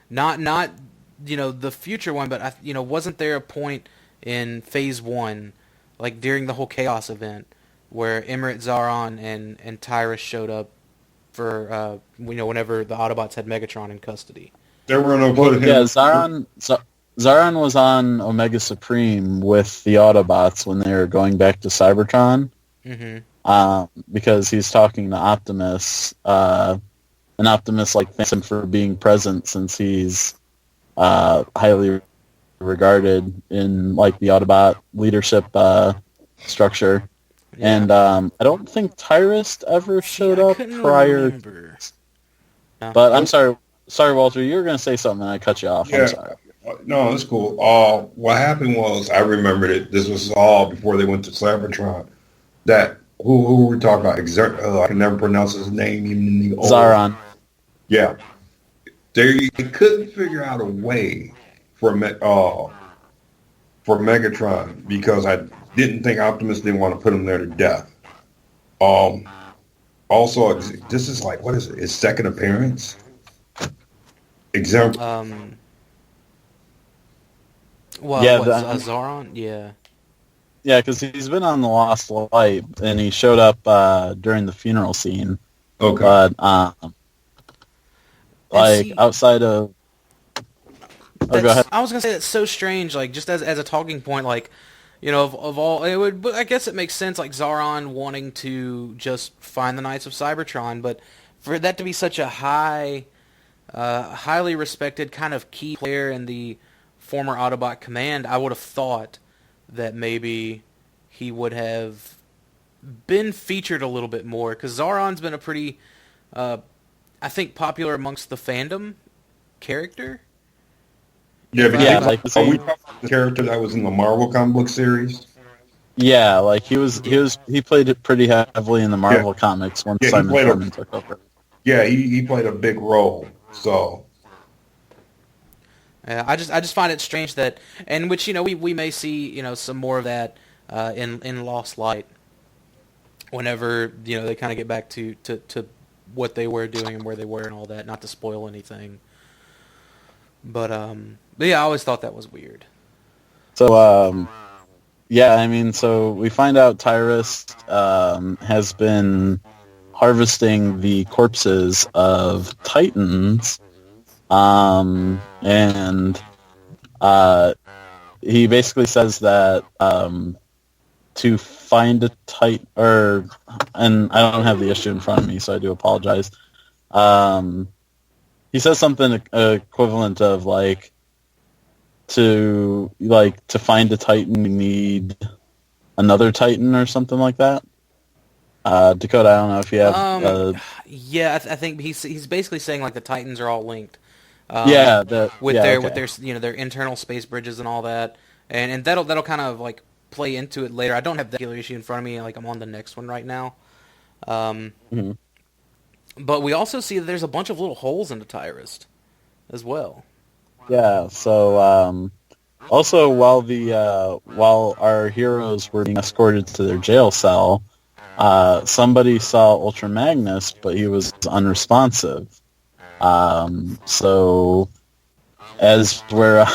not the future one, but wasn't there a point in Phase 1, like during the whole Chaos event, where Emirate Zaron and Tyrest showed up for whenever the Autobots had Megatron in custody? They were going to put him. Yeah, Zaron was on Omega Supreme with the Autobots when they were going back to Cybertron. Mm-hmm. Because he's talking to Optimus, and Optimus thanks him for being present, since he's highly regarded in the Autobot leadership structure. Yeah. And I don't think Tyrest ever showed up prior. Remember. But I'm sorry, Walter, you were going to say something and I cut you off. Yeah. I'm sorry. No, it's cool. What happened was, I remembered it. This was all before they went to Cybertron. That who were we talking about? I can never pronounce his name, even in the old. Zaron. Yeah, they couldn't figure out a way for Megatron, because I didn't think Optimus didn't want to put him there to death. Also, this is what is it? His second appearance. Example. Well, yeah, Zaron? Yeah. Yeah, because he's been on the Lost Light, and he showed up during the funeral scene. Okay. But outside of, go ahead. I was gonna say that's so strange. Just as a talking point, of all, it would. But I guess it makes sense. Zaron wanting to just find the Knights of Cybertron, but for that to be such a highly respected kind of key player in the former Autobot command, I would have thought that maybe he would have been featured a little bit more, because Sauron's been a pretty, I think, popular amongst the fandom character. Yeah, but Yeah, are we talking about the character that was in the Marvel comic book series? Yeah, like he played it pretty heavily in the Marvel comics once Yeah, Simon Furman took over. Yeah, he played a big role. So I just find it strange that, and which we may see some more of that in Lost Light, whenever they kind of get back to what they were doing and where they were and all that. Not to spoil anything, but yeah, I always thought that was weird. So yeah, I mean, so we find out Tyrest has been harvesting the corpses of Titans, and he basically says that to find a Titan, and I don't have the issue in front of me, so I do apologize. He says something equivalent of to find a Titan, you need another Titan or something like that. Dakota, I don't know if you have. Yeah, I think he's basically saying the Titans are all linked. With their internal space bridges and all that, and that'll kind of play into it later. I don't have the particular issue in front of me. I'm on the next one right now. Mm-hmm. But we also see that there's a bunch of little holes in the Tyrest as well. Yeah. So also while our heroes were being escorted to their jail cell, somebody saw Ultra Magnus, but he was unresponsive. So as we're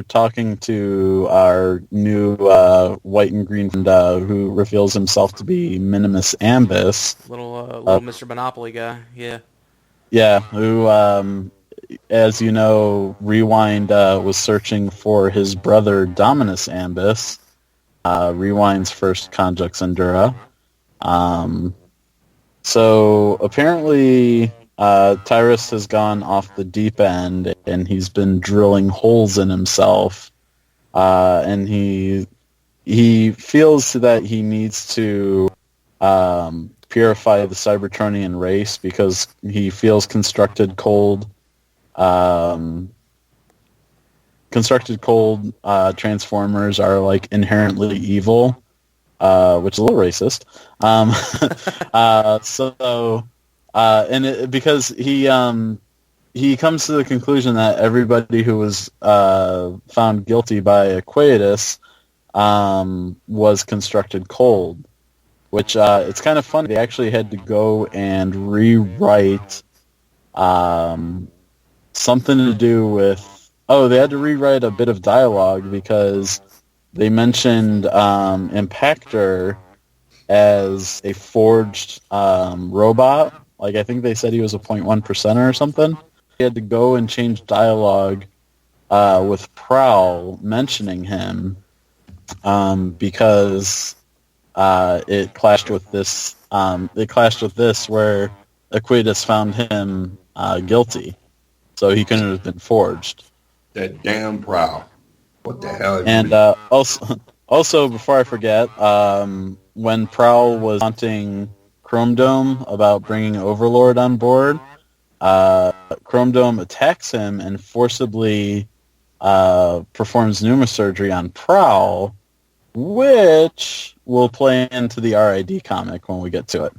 talking to our new white and green friend, who reveals himself to be Minimus Ambus, little Mr. Monopoly guy, yeah. Yeah, who, as you know, Rewind was searching for his brother Dominus Ambus, Rewind's first Conjux Endura. So apparently Tyrest has gone off the deep end, and he's been drilling holes in himself, and he feels that he needs to purify the Cybertronian race because he feels constructed cold transformers are inherently evil, which is a little racist. Because he comes to the conclusion that everybody who was found guilty by Aquatus was constructed cold, which it's kind of funny. They actually had to go and rewrite something to do with... Oh, they had to rewrite a bit of dialogue because they mentioned Impactor as a forged robot. I think they said he was a 0.1% or something. They had to go and change dialogue with Prowl mentioning him because it clashed with this. Where Aquatus found him guilty, so he couldn't have been forged. That damn Prowl. What the hell? And also, before I forget, when Prowl was taunting Chrome Dome about bringing Overlord on board, Chrome Dome attacks him and forcibly performs pneumosurgery on Prowl, which will play into the RID comic when we get to it.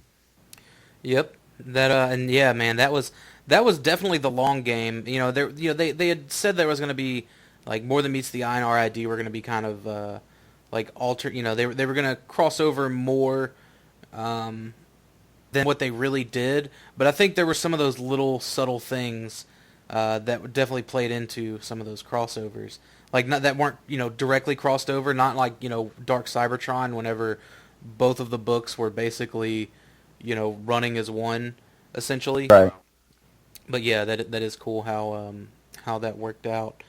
Yep. And yeah, man, that was definitely the long game. They had said there was going to be more than meets the eye and RID were going to be kind of alter. They were going to cross over more than what they really did. But I think there were some of those little subtle things that definitely played into some of those crossovers. That weren't directly crossed over. Not Dark Cybertron, whenever both of the books were basically running as one essentially. Right. But yeah, that is cool how that worked out.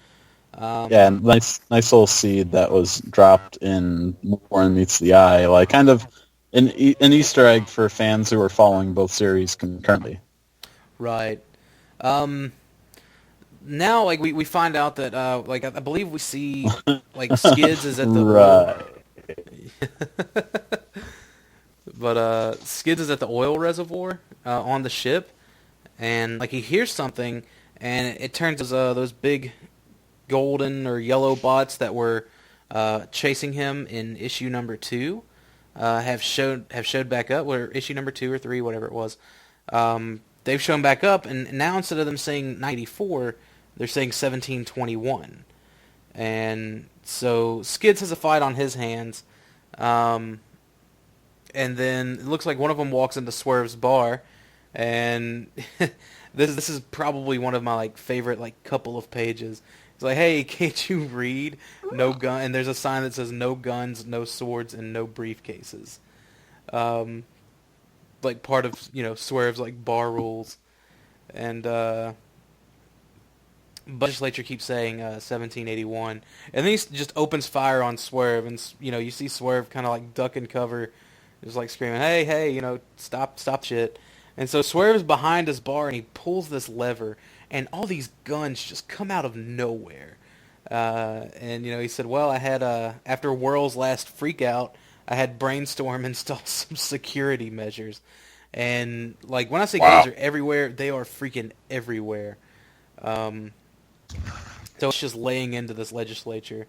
Yeah, nice little seed that was dropped in More Than Meets the Eye, kind of an Easter egg for fans who are following both series concurrently. Right. now, like, we find out that, like, I believe we see, like, Skids is at the Right. but Skids is at the oil reservoir on the ship, and like he hears something, and it turns as those big golden or yellow bots that were chasing him in issue number 2 have showed back up, or issue number 2 or 3, whatever it was. They've shown back up, and now instead of them saying 94, they're saying 1721, and so Skids has a fight on his hands. And then it looks like one of them walks into Swerve's bar, and this is probably one of my like favorite like couple of pages. It's like, hey, can't you read? No gun, and there's a sign that says no guns, no swords, and no briefcases. Like part of Swerve's like bar rules, and legislature keeps saying 1781, and then he just opens fire on Swerve, and you see Swerve kind of like duck and cover. Just like screaming, hey, stop shit. And so Swerve's behind his bar, and he pulls this lever, and all these guns just come out of nowhere. And he said, well, I had, after Whirl's last freak out, I had Brainstorm install some security measures. And, like, when I say guns are everywhere, they are freaking everywhere. So it's just laying into this legislator.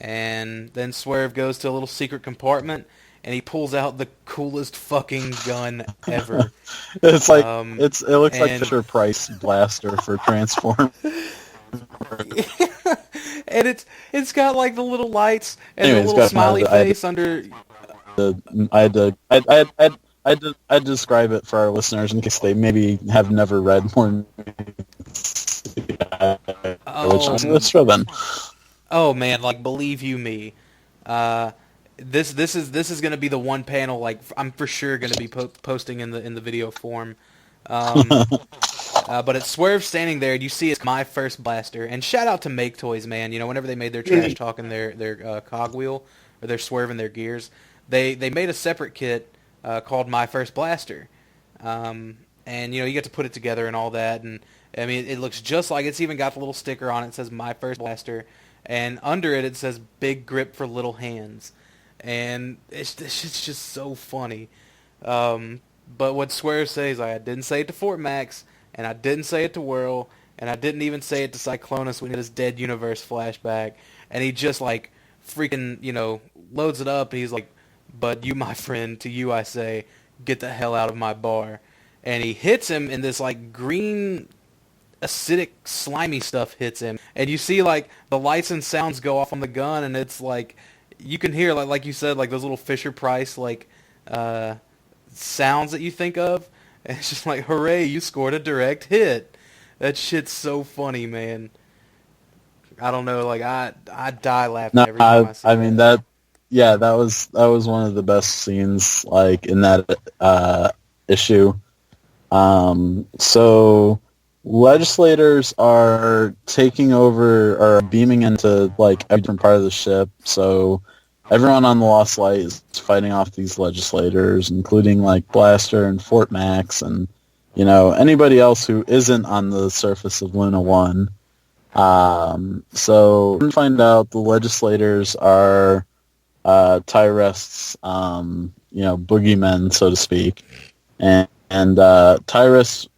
And then Swerve goes to a little secret compartment, and he pulls out the coolest fucking gun ever. It's like it looks like Fisher Price blaster for Transform. And it's got like the little lights and Anyway, the little smiley face under. I'd describe it for our listeners in case they maybe have never read more. Let's show them. Oh man, like believe you me, this is gonna be the one panel like I'm for sure gonna be posting in the video form, but it's Swerve standing there and you see it's my first blaster, and shout out to Make Toys, man. Whenever they made their trash talking their cogwheel or their Swerve and their gears, they made a separate kit called My First Blaster, and you get to put it together and all that, and I mean it looks just like it's even got the little sticker on it that says My First Blaster. And under it says "Big Grip for Little Hands," and it's just so funny. But what Swerve says, I didn't say it to Fort Max, and I didn't say it to Whirl, and I didn't even say it to Cyclonus when he had his Dead Universe flashback, and he just like freaking loads it up, and he's like, "But you, my friend, to you I say, get the hell out of my bar," and he hits him in this like green. Acidic, slimy stuff hits him, and you see like the lights and sounds go off on the gun, and it's like you can hear like you said, like those little Fisher Price like sounds that you think of, and it's just like, hooray, you scored a direct hit. That shit's so funny, man. I don't know, like I die laughing every time I see mean that was one of the best scenes like in that issue. So legislators are taking over or beaming into like every different part of the ship, so everyone on the Lost Light is fighting off these legislators, including like Blaster and Fort Max and anybody else who isn't on the surface of Luna 1. So we find out the legislators are Tyrest's boogeymen, so to speak, and Tyrest,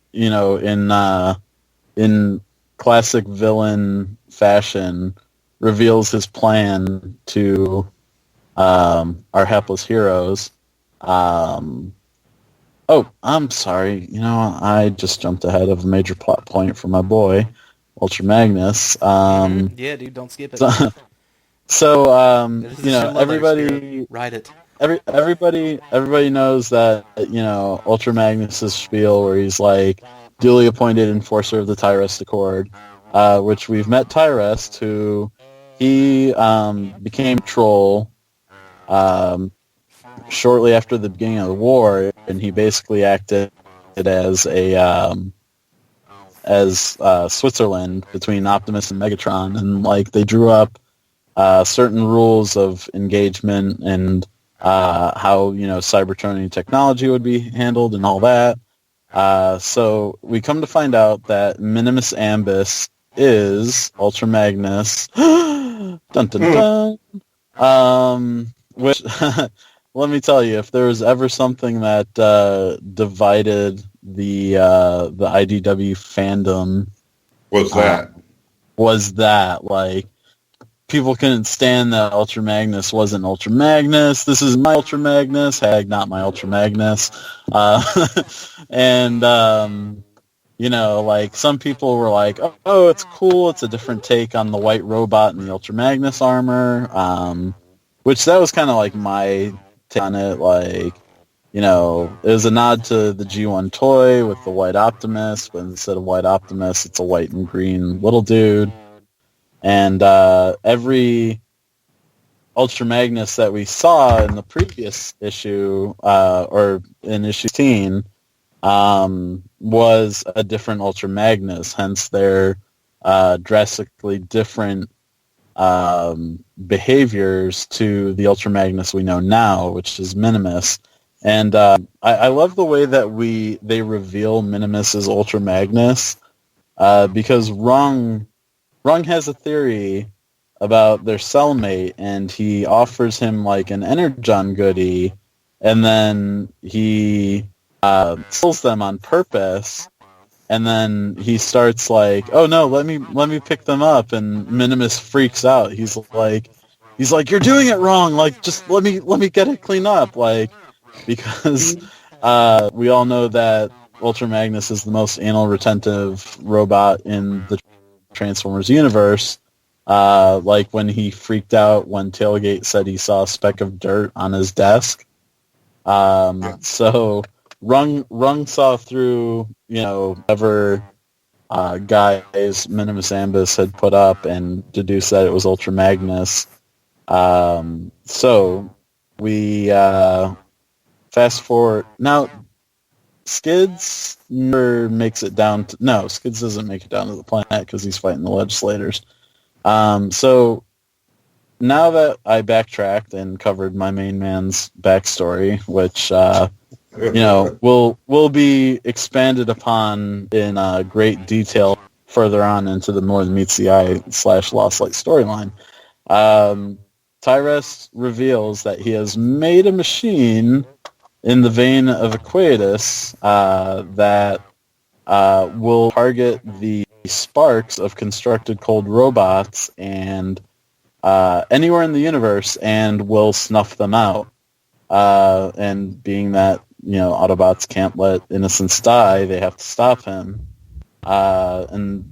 in classic villain fashion, reveals his plan to our hapless heroes. Oh, I'm sorry. I just jumped ahead of a major plot point for my boy, Ultra Magnus. Yeah, dude, don't skip it. So everybody Spirit. Ride it. Everybody knows that Ultra Magnus's spiel where he's like duly appointed enforcer of the Tyrest Accord, which we've met Tyrest, who he became troll shortly after the beginning of the war, and he basically acted as Switzerland between Optimus and Megatron, and like they drew up certain rules of engagement and how Cybertronian technology would be handled and all that. So we come to find out that Minimus Ambus is Ultra Magnus. Dun dun dun. Which, let me tell you, if there was ever something that divided the IDW fandom, What's that? was that like people couldn't stand that Ultra Magnus wasn't Ultra Magnus. This is my Ultra Magnus. Not my Ultra Magnus. And like some people were like, oh, it's cool. It's a different take on the white robot and the Ultra Magnus armor. Which that was kind of like my take on it. Like, it was a nod to the G1 toy with the white Optimus, but instead of white Optimus, it's a white and green little dude. And every Ultra Magnus that we saw in the previous issue, or in issue 16, was a different Ultra Magnus. Hence their drastically different behaviors to the Ultra Magnus we know now, which is Minimus. And I love the way that they reveal Minimus as Ultra Magnus, because Rung has a theory about their cellmate, and he offers him like an Energon goodie, and then he steals them on purpose, and then he starts like, oh no, let me pick them up, and Minimus freaks out. He's like, you're doing it wrong. Like, just let me get it cleaned up. Like, because we all know that Ultra Magnus is the most anal retentive robot in the Transformers universe. Like when he freaked out when Tailgate said he saw a speck of dirt on his desk. So Rung saw through, whatever guys Minimus Ambus had put up and deduced that it was Ultra Magnus. So we fast forward. Now, Skids never makes it down to... No, Skids doesn't make it down to the planet because he's fighting the legislators. So now that I backtracked and covered my main man's backstory, which will be expanded upon in great detail further on into the More Than Meets the Eye / Lost Light storyline, Tyrest reveals that he has made a machine in the vein of Aquatus that will target the sparks of constructed cold robots and anywhere in the universe and will snuff them out. And being that, Autobots can't let innocents die, they have to stop him. And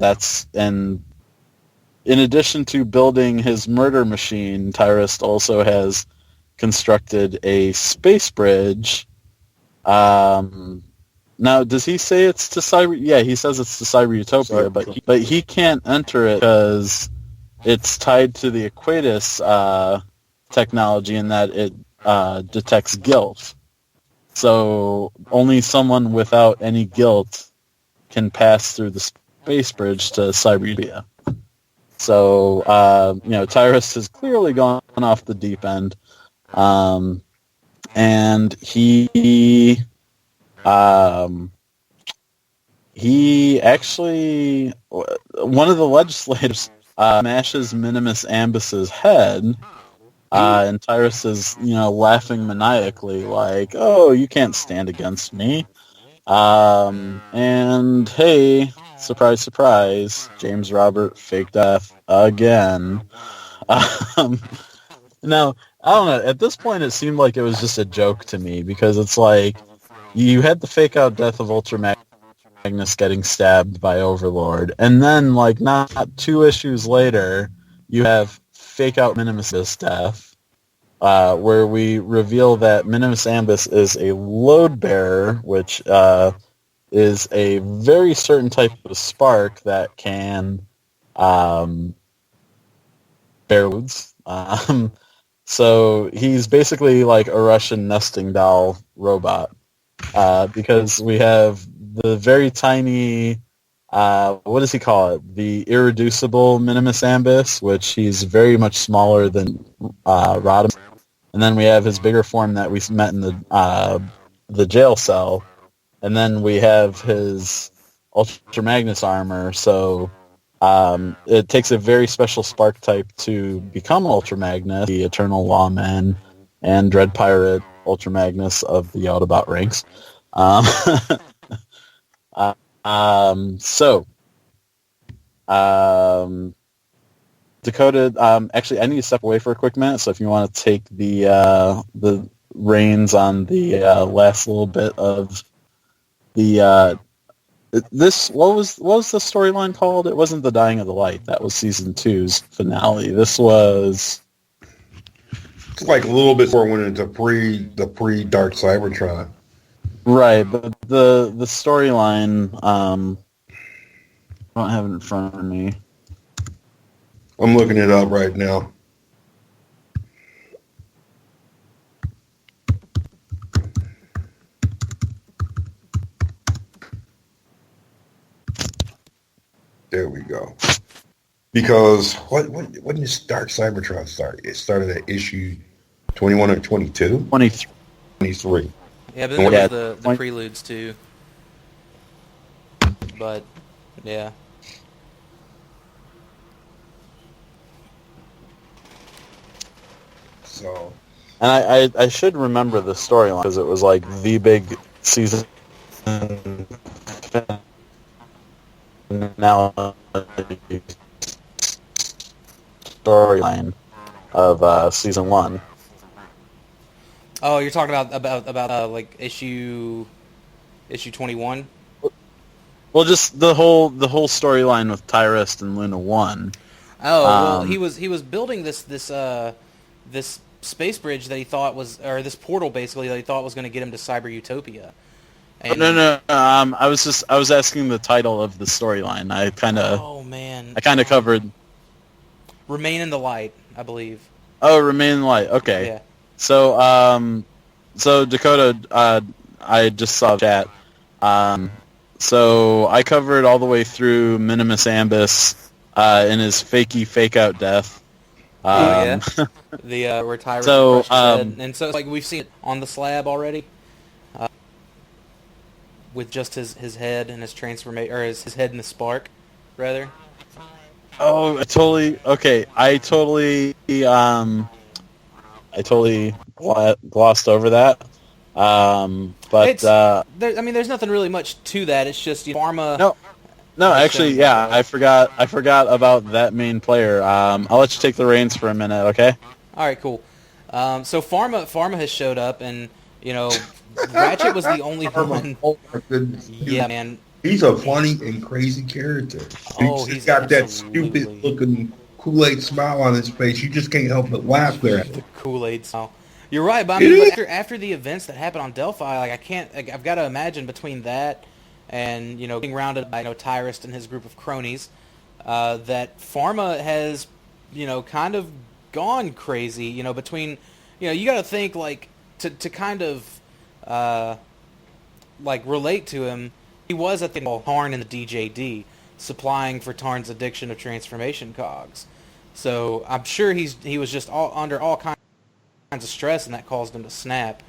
in addition to building his murder machine, Tyrest also has constructed a space bridge. Now, does he say it's to Cyber? Yeah, he says it's to Cyber Utopia, but he can't enter it because it's tied to the Aquatus technology in that it detects guilt. So only someone without any guilt can pass through the space bridge to Cyber Utopia. So, Tyrest has clearly gone off the deep end. And he actually, one of the legislators smashes Minimus Ambus's head, and Tyrus is, laughing maniacally, like, oh, you can't stand against me. And hey, surprise, surprise, James Robert fake death again. Now, I don't know, at this point it seemed like it was just a joke to me, because it's like, you had the fake out death of Ultra Magnus getting stabbed by Overlord, and then, like, not 2 issues later, you have fake out Minimus' death, where we reveal that Minimus Ambus is a load bearer, which is a very certain type of spark that can bear loads. So he's basically like a Russian nesting doll robot, because we have the very tiny, what does he call it? The irreducible Minimus Ambus, which he's very much smaller than Rodimus. And then we have his bigger form that we met in the jail cell, and then we have his Ultra Magnus armor. So it takes a very special spark type to become Ultra Magnus, the Eternal Lawman and Dread Pirate Ultra Magnus of the Autobot ranks. Um, so Dakota, actually, I need to step away for a quick minute. So if you want to take the reins on the last little bit of the this, what was the storyline called? It wasn't the Dying of the Light. That was season 2's finale. This was It's like a little bit before it went into the pre-Dark Cybertron. right, but the storyline. I don't have it in front of me. I'm looking it up right now. There we go. Because when did Dark Cybertron start? It started at issue 21 or 22? 23. 23. Yeah, but then Yeah. there was the preludes too. But yeah. So, And I should remember the storyline because it was like the big season now storyline of season 1. Oh, you're talking about like issue 21. Well, just the whole storyline with Tyrest and Luna 1. Oh, well, he was building this space bridge that he thought was, or this portal basically that he thought was going to get him to Cyber Utopia. And, No. I was asking the title of the storyline. I kind of covered. Remain in the Light, I believe. Oh, Remain in the Light. Okay. Yeah. So so Dakota, I just saw chat. So I covered all the way through Minimus Ambus in his fake out death. Yeah. The where Tyrest So, crushed his head. And so it's like we've seen it on the slab already. With just his head and his transformation, or his head and the spark, rather. Oh, I totally glossed over that. But there's nothing really much to that. It's just Pharma. No, actually, yeah, I forgot about that main player. I'll let you take the reins for a minute, okay? All right, cool. So Pharma has showed up, and Ratchet was the only one. Oh my goodness. Yeah, man. He's a funny and crazy character. He's got that stupid looking Kool-Aid smile on his face. You just can't help but laugh there. The Kool-Aid smile. You're right, but I mean, after the events that happened on Delphi, like I've got to imagine between that and being rounded by Tyrest and his group of cronies, that Pharma has kind of gone crazy. Between you got to think like to kind of like relate to him. He was at the Tarn in the DJD, supplying for Tarn's addiction of transformation cogs. So I'm sure he was just under all kinds of stress, and that caused him to snap.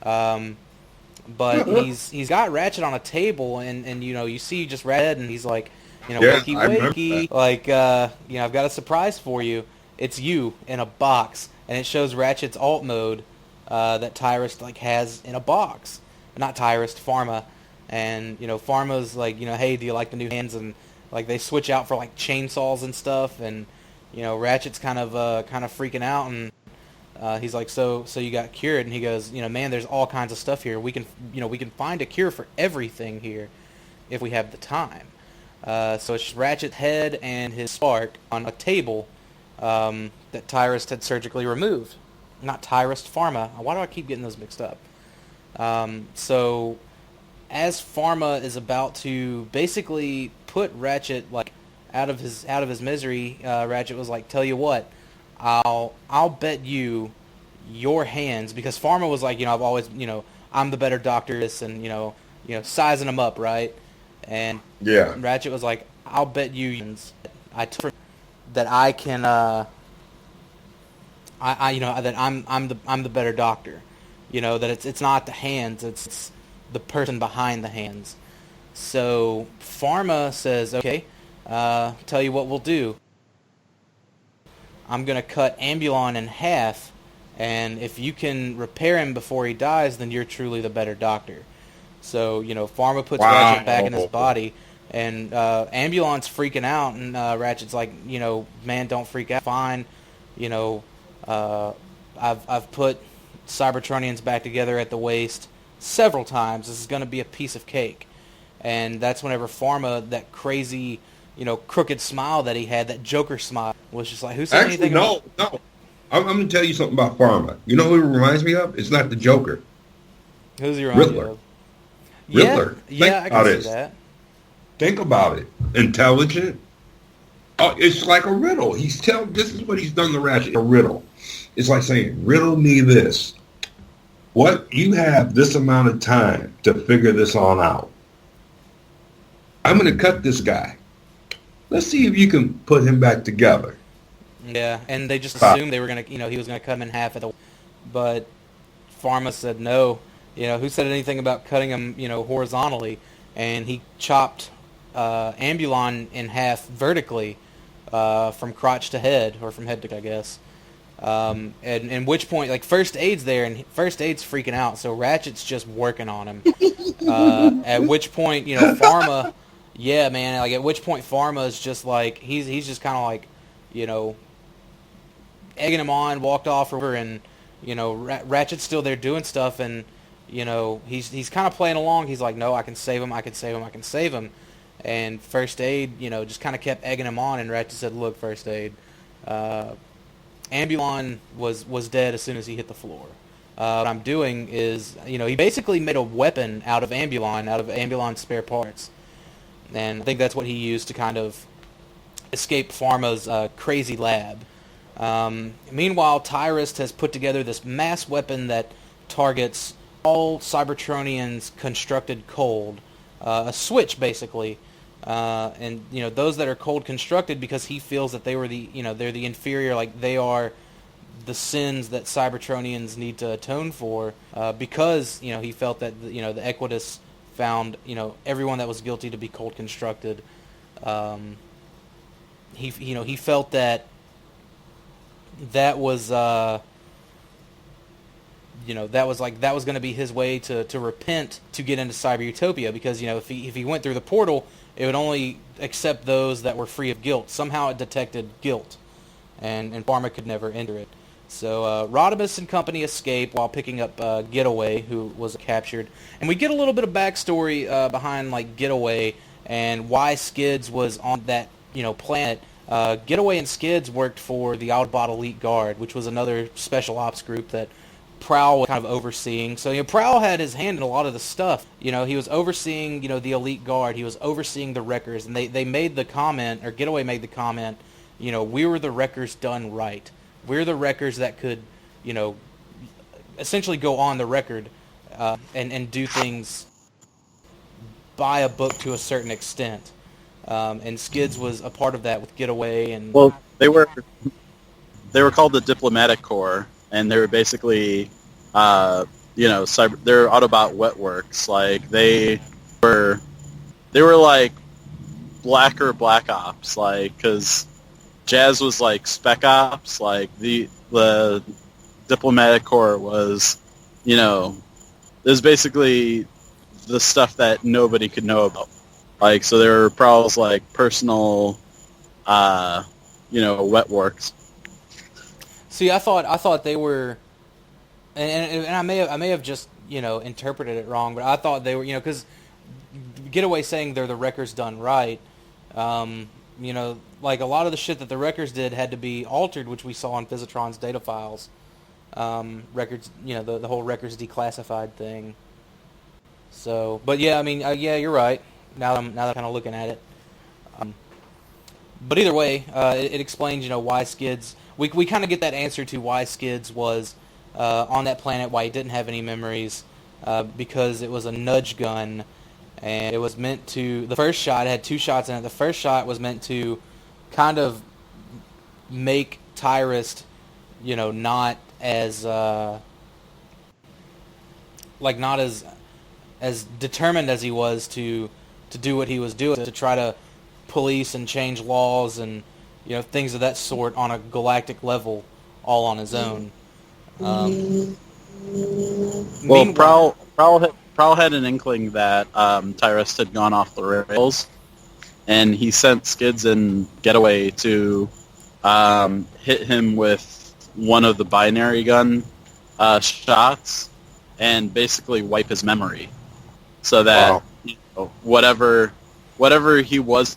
But he's got Ratchet on a table, and you see just Red, and he's like, wakey, like I've got a surprise for you. It's you in a box, and it shows Ratchet's alt mode that Tyrest has in a box. Not Tyrest, Pharma. And Pharma's like, hey, do you like the new hands? And like they switch out for like chainsaws and stuff, and Ratchet's kind of freaking out, and he's like, so you got cured? And he goes, man, there's all kinds of stuff here. We can find a cure for everything here if we have the time. So it's Ratchet's head and his spark on a table that Tyrest had surgically removed. Not Tyrest, Pharma. Why do I keep getting those mixed up? So as Pharma is about to basically put Ratchet out of his misery, Ratchet was like, "Tell you what, I'll bet you your hands," because Pharma was like, I've always, I'm the better doctor, this, and sizing him up, right? And yeah, Ratchet was like, "I'll bet you that I can, that I'm the better doctor." That it's not the hands, it's the person behind the hands. So Pharma says, okay, tell you what we'll do. I'm going to cut Ambulon in half, and if you can repair him before he dies, then you're truly the better doctor. So, Pharma puts Ratchet back in his body, and Ambulon's freaking out, and Ratchet's like, man, don't freak out. Fine. I've put Cybertronians back together at the waist several times. This is going to be a piece of cake. And that's whenever Pharma, that crazy, crooked smile that he had, that Joker smile, was just like, who said anything no. I'm going to tell you something about Pharma. You know who it reminds me of? It's not the Joker. Who's he reminds you of? Riddler. Yeah, I can see that. Think about it. Intelligent. Oh, it's like a riddle. This is what he's done to Ratchet. A riddle. It's like saying, riddle me this. What? You have this amount of time to figure this on out. I'm going to cut this guy. Let's see if you can put him back together. Yeah, and they just assumed they were going to, he was going to cut him in half but Pharma said no. Who said anything about cutting him, horizontally? And he chopped Ambulon in half vertically from crotch to head, or from head to, I guess. And at which point, like, First Aid's there, and First Aid's freaking out, so Ratchet's just working on him. At which point, Pharma, yeah, man, like, at which point Pharma is just like, he's just kind of like, egging him on, walked off over, and, Ratchet's still there doing stuff, and, he's kind of playing along. He's like, no, I can save him, I can save him, I can save him. And First Aid, just kind of kept egging him on, and Ratchet said, look, First Aid, Ambulon was dead as soon as he hit the floor. What I'm doing is, he basically made a weapon out of Ambulon's spare parts. And I think that's what he used to kind of escape Pharma's crazy lab. Meanwhile, Tyrest has put together this mass weapon that targets all Cybertronians constructed cold. A switch, basically. And those that are cold constructed, because he feels that they were they're the inferior, like they are the sins that Cybertronians need to atone for, because he felt that the Equitus found everyone that was guilty to be cold constructed. He felt that was that was going to be his way to repent, to get into Cyber Utopia, because if he went through the portal, it would only accept those that were free of guilt. Somehow it detected guilt, and Pharma could never enter it. So Rodimus and company escape while picking up Getaway, who was captured, and we get a little bit of backstory behind like Getaway and why Skids was on that planet. Getaway and Skids worked for the Autobot Elite Guard, which was another special ops group that Prowl was kind of overseeing. So Prowl had his hand in a lot of the stuff. He was overseeing the Elite Guard. He was overseeing the Wreckers, and they made the comment, or Getaway made the comment, we were the Wreckers done right. We're the Wreckers that could, essentially go on the record and do things by a book to a certain extent. And Skids was a part of that with Getaway. And well, they were called the Diplomatic Corps, and they were basically, they're Autobot Wetworks. Like they were like blacker Black Ops, like because Jazz was like Spec Ops, like the Diplomatic Corps was, it was basically the stuff that nobody could know about. Like, so there were Prowl's like personal, wet works. See, I thought they were, and I may have just interpreted it wrong, but I thought they were, because Getaway saying they're the Wreckers done right. Like a lot of the shit that the Wreckers did had to be altered, which we saw in Physitron's data files. Records, the whole Wreckers declassified thing. So, but yeah, I mean, yeah, you're right. Now that I'm kind of looking at it. But either way, it explains, why Skids. We kind of get that answer to why Skids was on that planet, why he didn't have any memories, because it was a nudge gun. And it was meant to, the first shot, it had 2 shots in it. The first shot was meant to kind of make Tyrest, not as, not as as determined as he was to do what he was doing, to try to police and change laws and things of that sort on a galactic level, all on his own. Well, Meanwhile, Prowl had an inkling that Tyrest had gone off the rails, and he sent Skids and Getaway to hit him with one of the binary gun shots and basically wipe his memory, so that whatever he was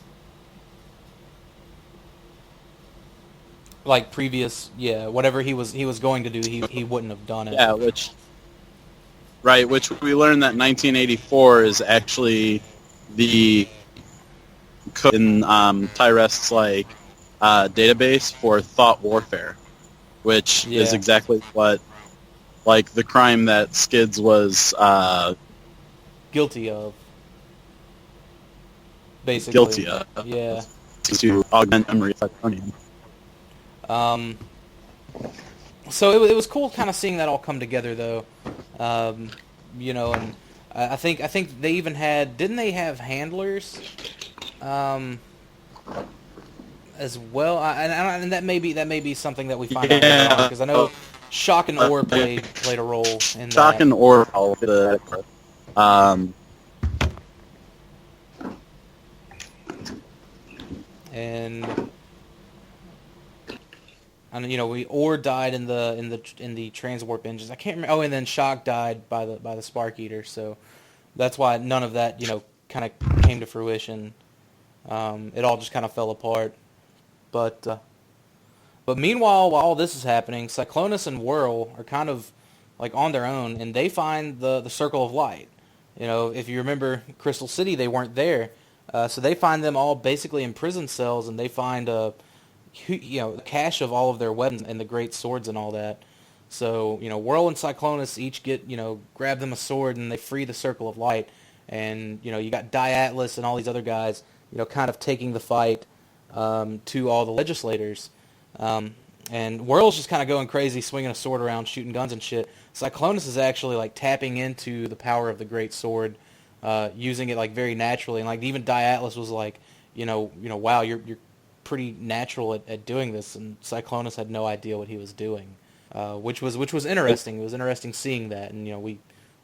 like previous, whatever he was going to do, he wouldn't have done it. Yeah, which we learned that 1984 is actually the code in Tyrest's database for thought warfare, which is exactly what the crime that Skids was guilty of. Basically. Guilty of. Yeah. To augment memory of Cyclonium. So it was cool kind of seeing that all come together, though. And I think they even didn't they have handlers as well? And that may be something that we find out later on, because I know Shock and Orr played a role in that. Shock and Orr, and Orr died in the transwarp engines. I can't remember. Oh, and then Shock died by the Spark Eater. So that's why none of that kind of came to fruition. It all just kind of fell apart. But meanwhile, while all this is happening, Cyclonus and Whirl are kind of on their own, and they find the Circle of Light. If you remember Crystal City, they weren't there, so they find them all basically in prison cells, and they find a cache of all of their weapons and the great swords and all that. So Whirl and Cyclonus each grab them a sword, and they free the Circle of Light, and you got Atlas and all these other guys kind of taking the fight to all the legislators. And Whirl's just kind of going crazy, swinging a sword around, shooting guns and shit. Cyclonus is actually tapping into the power of the great sword, using it very naturally. And even Atlas was wow, you're pretty natural at doing this. And Cyclonus had no idea what he was doing, which was interesting. It was interesting seeing that, and we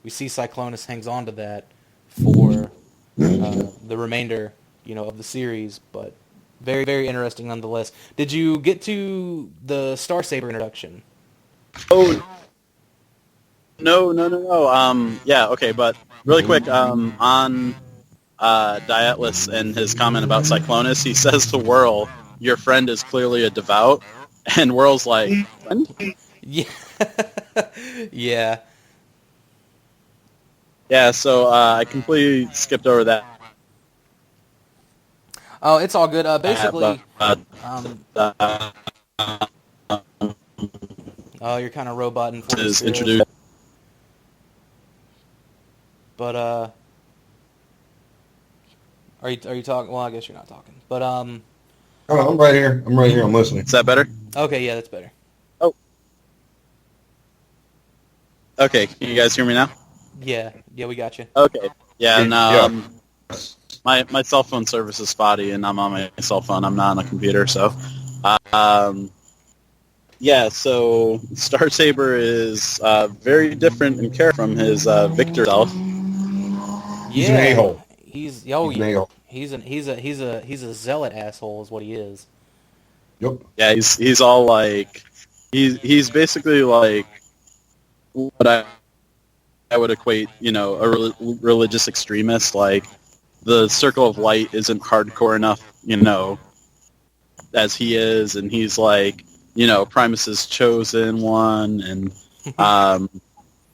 see Cyclonus hangs on to that for the remainder of the series, but. Very, very interesting nonetheless. Did you get to the Star Saber introduction? Oh, no. Yeah, okay, but really quick, on Atlas and his comment about Cyclonus, he says to Whirl, "Your friend is clearly a devout," and Whirl's like, "Friend?" Yeah. Yeah. Yeah, so I completely skipped over that. Oh, it's all good. Basically, you're kind of roboting for is introduced. But are you talking? Well, I guess you're not talking. But Oh, I'm right here. I'm listening. Is that better? Okay, yeah, that's better. Oh. Okay, can you guys hear me now? Yeah, we got you. Okay. Yeah, and my cell phone service is spotty, and I'm on my cell phone. I'm not on a computer, so yeah. So Star Saber is very different in character from his Victor self. He's an a-hole. He's a zealot asshole, is what he is. Yep. Yeah, he's all he's basically what I would equate, a religious extremist. The Circle of Light isn't hardcore enough, as he is, and he's Primus's chosen one, and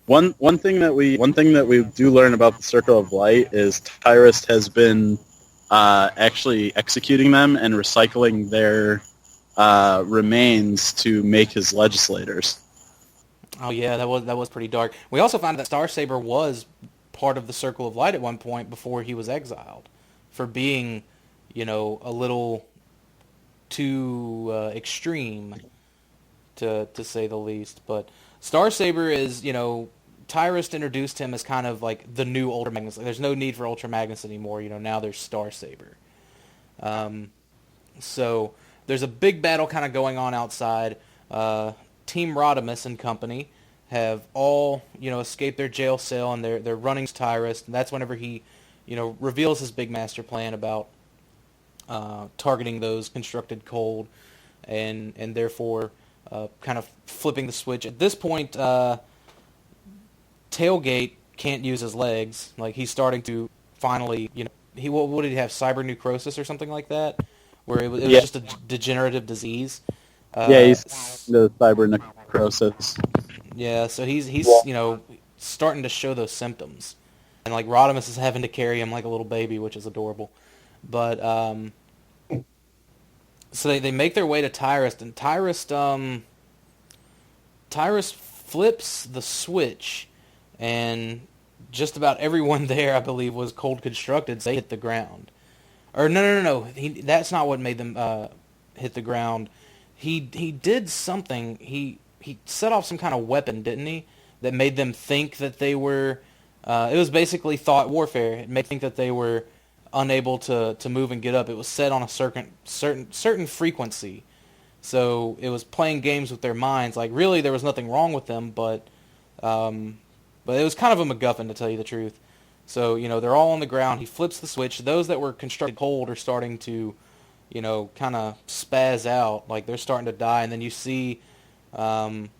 one thing that we do learn about the Circle of Light is Tyrest has been actually executing them and recycling their remains to make his legislators. Oh yeah, that was pretty dark. We also found that Star Saber was part of the Circle of Light at one point before he was exiled for being, a little too extreme, to say the least. But Star Saber is, Tyrest introduced him as kind of like the new Ultra Magnus. Like, there's no need for Ultra Magnus anymore. Now there's Star Saber. So there's a big battle kind of going on outside. Team Rodimus and company have all, escaped their jail cell, and they're running Tyrest. And that's whenever he, reveals his big master plan about targeting those constructed cold, and therefore kind of flipping the switch. At this point, Tailgate can't use his legs. Like, he's starting to finally, what did he have, cyber necrosis or something like that? Where it was just a degenerative disease. He's the cyber necrosis. Yeah, so he's starting to show those symptoms. And, like, Rodimus is having to carry him like a little baby, which is adorable. But, so they make their way to Tyrest, and Tyrest flips the switch, and just about everyone there, I believe, was cold constructed, so they hit the ground. Or no. That's not what made them hit the ground. He did something. He set off some kind of weapon, didn't he? That made them think that they were. It was basically thought warfare. It made them think that they were unable to move and get up. It was set on a certain frequency, so it was playing games with their minds. Like, really, there was nothing wrong with them, but it was kind of a MacGuffin, to tell you the truth. So, they're all on the ground. He flips the switch. Those that were constructed cold are starting to, kind of spaz out. Like, they're starting to die. And then you see, kind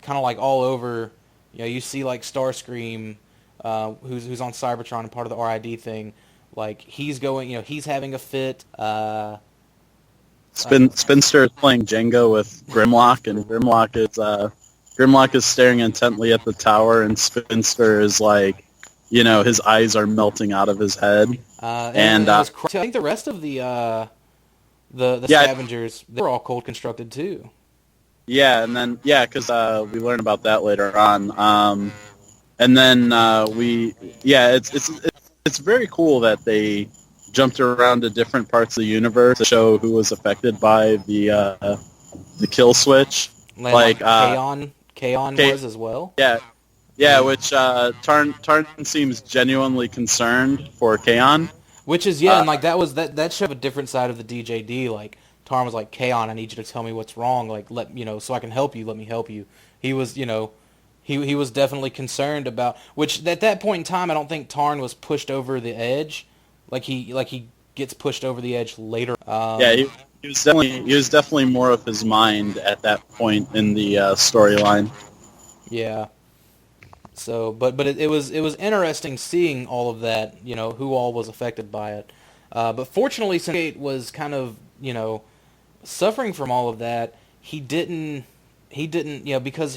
of like all over, you see like Starscream, who's on Cybertron and part of the RID thing. Like, he's going, he's having a fit. Spinster is playing Jenga with Grimlock, and Grimlock is staring intently at the tower, and Spinster is like, his eyes are melting out of his head. I think the rest of the scavengers, they were all cold constructed too. Yeah, and then because we learn about that later on. And then it's very cool that they jumped around to different parts of the universe to show who was affected by the kill switch. Like Kaon was as well. Yeah, which Tarn seems genuinely concerned for Kaon. Which is and like that showed a different side of the DJD. Like, Tarn was like, Kaon, I need you to tell me what's wrong. Like, so I can help you. Let me help you. He was he was definitely concerned about, which at that point in time, I don't think Tarn was pushed over the edge. Like he gets pushed over the edge later. He was definitely more of his mind at that point in the storyline. Yeah. So, but it was interesting seeing all of that, who all was affected by it. But fortunately, since Kate was kind of, suffering from all of that, he didn't, because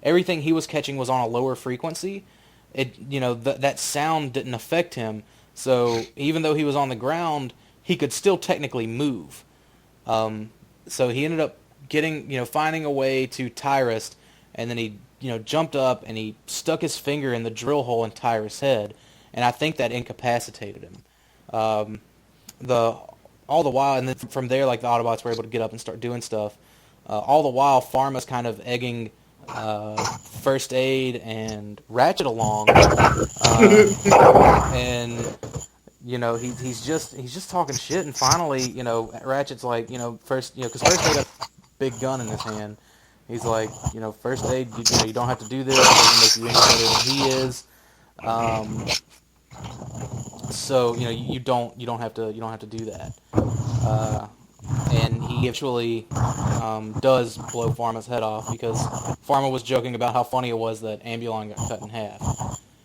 everything he was catching was on a lower frequency. It, that sound didn't affect him. So even though he was on the ground, he could still technically move. So he ended up finding a way to Tyrest, and then he, jumped up and he stuck his finger in the drill hole in Tyrest's head, and I think that incapacitated him. All the while, and then from there, like, the Autobots were able to get up and start doing stuff. All the while, Pharma's kind of egging First Aid and Ratchet along, and he's just talking shit. And finally, Ratchet's like, because First Aid got a big gun in his hand. He's like, First Aid, you don't have to do this. It doesn't make you any better than he is. So you don't have to do that. And he actually does blow Pharma's head off, because Pharma was joking about how funny it was that Ambulon got cut in half.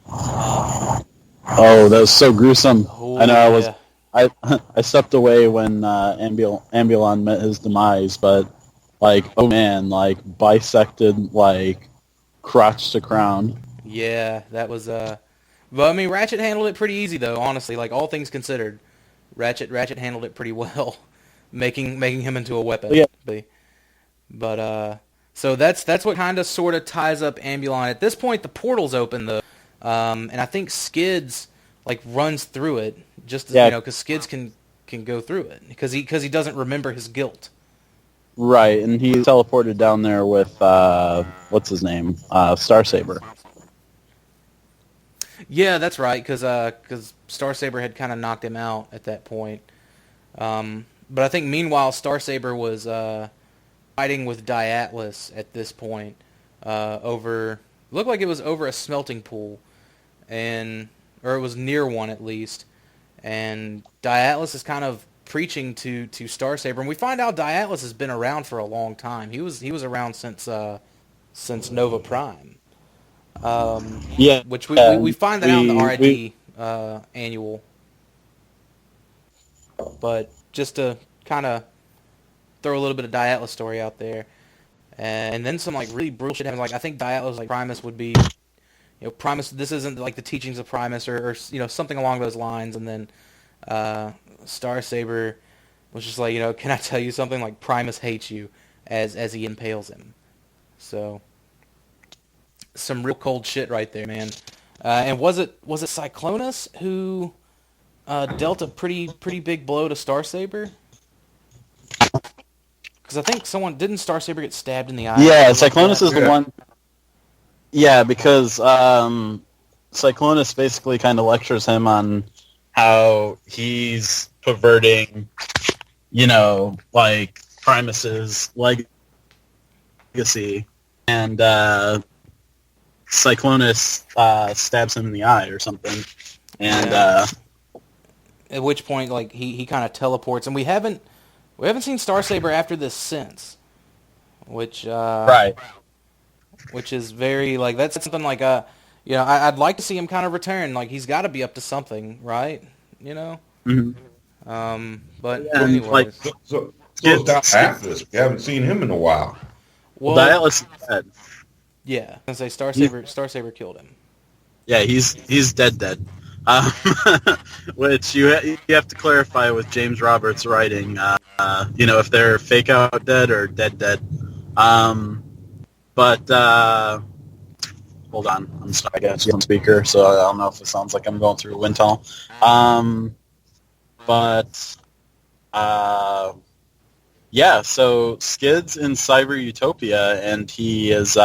That was so gruesome. Oh, I know. I stepped away when Ambulon met his demise, but oh man, bisected crotch to crown. Yeah, that was but I mean, Ratchet handled it pretty easy though, honestly. Like, all things considered, Ratchet handled it pretty well, making him into a weapon. Yeah. But so that's what kind of sort of ties up Ambulon. At this point, the portal's open though, and I think Skids runs through it just because Skids can go through it because he doesn't remember his guilt. Right, and he teleported down there with what's his name, Star Saber. Yeah, that's right, because Starsaber had kind of knocked him out at that point. But I think meanwhile Starsaber was fighting with Diatlas at this point over looked like it was over a smelting pool, or it was near one at least. And Diatlas is kind of preaching to Starsaber, and we find out Diatlas has been around for a long time. He was around since Nova Prime. Yeah, Which we find that out in the we RIT annual. But just to kind of throw a little bit of Diatlas story out there, and then some like really brutal shit happens. Like I think Diatlas like Primus would be, Primus. This isn't like the teachings of Primus or something along those lines. And then Starsaber was just like, can I tell you something? Like Primus hates you, as he impales him. So some real cold shit right there, man. And was it Cyclonus who dealt a pretty big blow to Starsaber? Because I think didn't Starsaber get stabbed in the eye? Yeah, Like Cyclonus that? is the one. Yeah, because Cyclonus basically kind of lectures him on how he's perverting, like Primus's legacy, and Cyclonus stabs him in the eye or something, and at which point, like he kind of teleports, and we haven't seen Starsaber after this since, which right. which is very like that's something like I'd like to see him kind of return. Like he's got to be up to something, right? Mm-hmm. But And, anyways, like, So it's Atlas. We haven't seen him in a while. well, Diatlas is dead. yeah, I was gonna say Starsaber killed him. Yeah, he's dead. Which you have to clarify with James Roberts' writing. If they're fake out dead or dead. But hold on, I'm sorry, I got you on speaker, so I don't know if it sounds like I'm going through a wind tunnel. Yeah. So Skid's in Cyber Utopia, and he is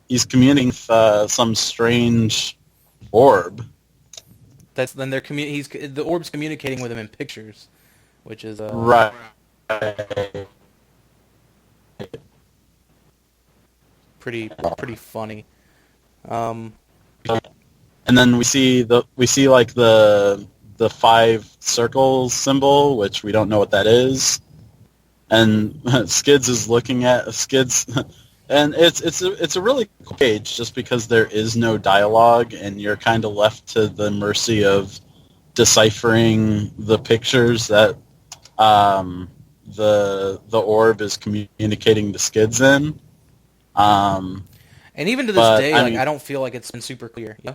he's communing with some strange orb. Then the orb's communicating with him in pictures, which is Right. pretty funny. And then we see like the 5 circles symbol, which we don't know what that is. And Skids is looking at Skids, and it's a really cool page just because there is no dialogue, and you're kind of left to the mercy of deciphering the pictures that the orb is communicating to Skids in. And even to this day, I don't feel like it's been super clear. Yeah.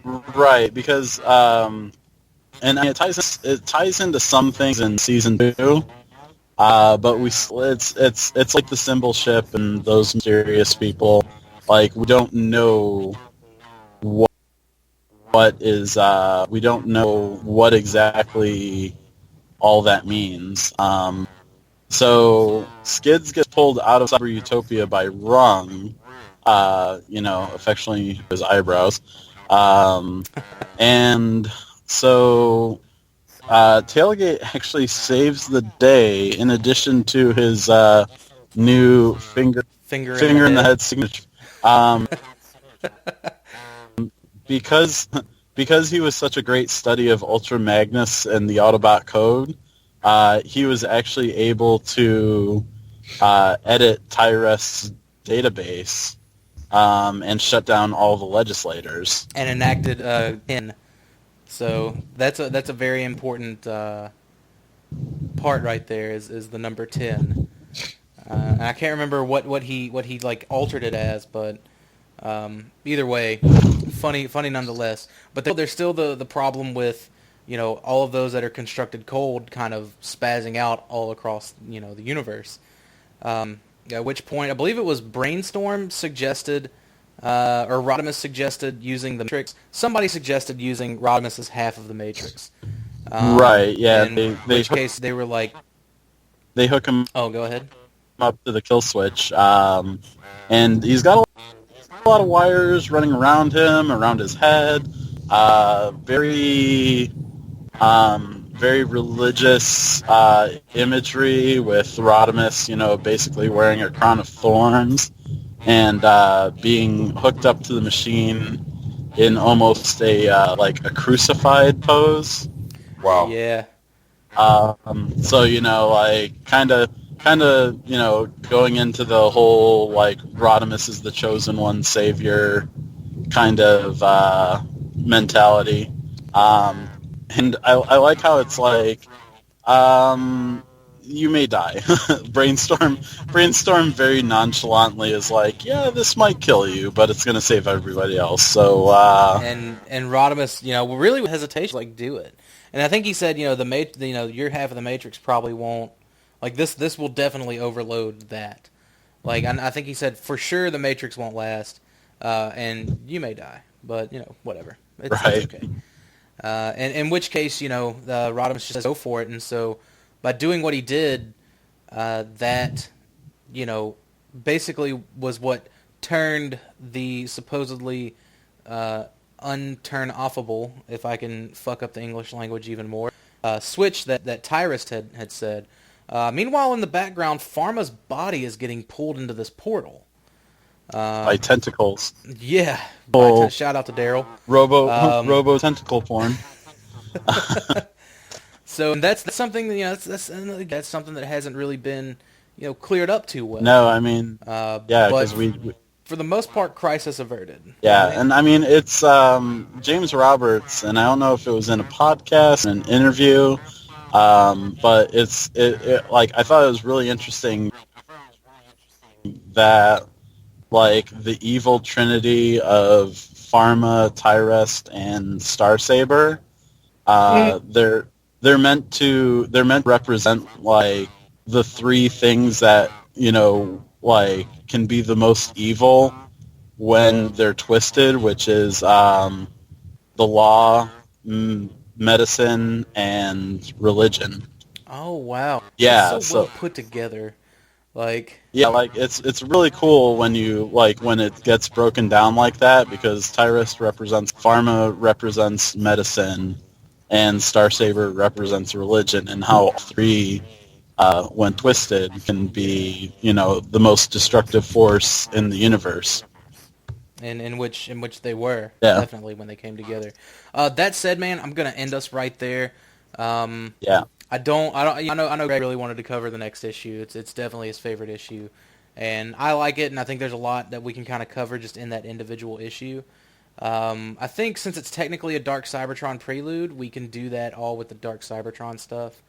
Right, because and it ties into some things in season 2, but it's like the symbol ship and those mysterious people. Like we don't know what is we don't know what exactly all that means. So Skids gets pulled out of Cyber Utopia by Rung, affectionately his eyebrows. And so Tailgate actually saves the day in addition to his new finger in the head signature. Because he was such a great study of Ultra Magnus and the Autobot code, he was actually able to edit Tyrest's database and shut down all the legislators. And enacted 10. So that's a very important part right there is the number 10. And I can't remember what he like altered it as, but either way, funny nonetheless. But there's still the problem with all of those that are constructed cold kind of spazzing out all across the universe. At which point, I believe it was Brainstorm suggested, or Rodimus suggested using the Matrix. Somebody suggested using Rodimus as half of the Matrix. Right, yeah. In which case, they were like... They hook him Oh, go ahead. up to the kill switch, and he's got lot of wires running around him, around his head. Very religious imagery with Rodimus, basically wearing a crown of thorns and being hooked up to the machine in almost a crucified pose. Wow. Yeah. So kind of going into the whole Rodimus is the chosen one, savior kind of mentality. And I like how it's you may die. Brainstorm very nonchalantly is yeah, this might kill you, but it's going to save everybody else. So And Rodimus, really with hesitation, do it. And I think he said, your half of the Matrix probably won't, this will definitely overload that. I think he said for sure the Matrix won't last, and you may die, but whatever, it's okay. And in which case, Rodimus just says go for it, and so by doing what he did, that basically was what turned the supposedly unturn-offable, if I can fuck up the English language even more, switch that Tyrest had said. Meanwhile, in the background, Pharma's body is getting pulled into this portal. By tentacles. Yeah. Shout out to Daryl. Robo tentacle porn. So that's something that's something that hasn't really been cleared up too well. No, I mean, because we for the most part, crisis averted. Yeah, and I mean, it's James Roberts, and I don't know if it was in a podcast, an interview, but I thought it was really interesting that the evil trinity of Pharma, Tyrest, and Starsaber, they're meant to represent the three things that can be the most evil when they're twisted, which is the law, medicine, and religion. Oh wow! Yeah, it's so well put together. It's really cool when you when it gets broken down like that, because Tyrest represents Pharma, represents medicine, and Starsaber represents religion, and how all three, when twisted, can be the most destructive force in the universe. And in which they were, definitely, when they came together. That said, man, I'm gonna end us right there. I know Greg really wanted to cover the next issue. It's definitely his favorite issue, and I like it, and I think there's a lot that we can kind of cover just in that individual issue. I think since it's technically a Dark Cybertron prelude, we can do that all with the Dark Cybertron stuff.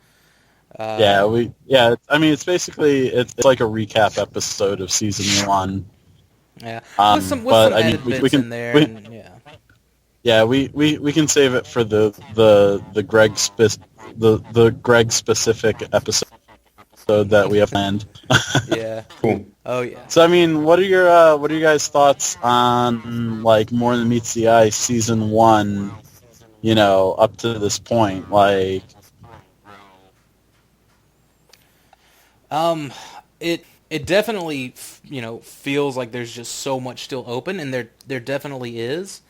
I mean, it's basically it's like a recap episode of season 1. Yeah, with some added bits in there. We can save it for the Greg specific episode that we have planned. Yeah. Cool. Oh yeah. So I mean, what are your guys' thoughts on More Than Meets the Eye season 1? Up to this point, It definitely feels like there's just so much still open, and there definitely is.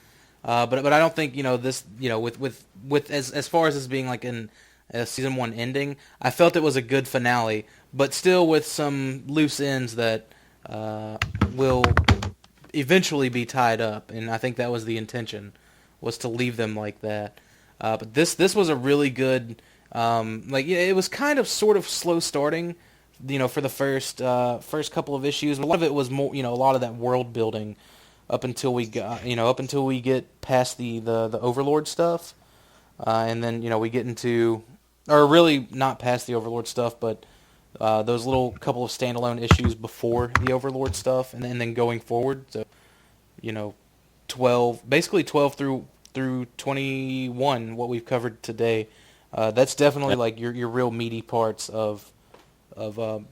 But I don't think this with as far as this being in a season 1 ending, I felt it was a good finale, but still with some loose ends that will eventually be tied up, and I think that was the intention, was to leave them like that. But this was a really good it was kind of sort of slow starting, for the first couple of issues. A lot of it was more, a lot of that world building up until we get past the Overlord stuff, and then we get into, or really not past the Overlord stuff, but those little couple of standalone issues before the Overlord stuff, and then going forward. So 12 through 21, what we've covered today. That's definitely your real meaty parts of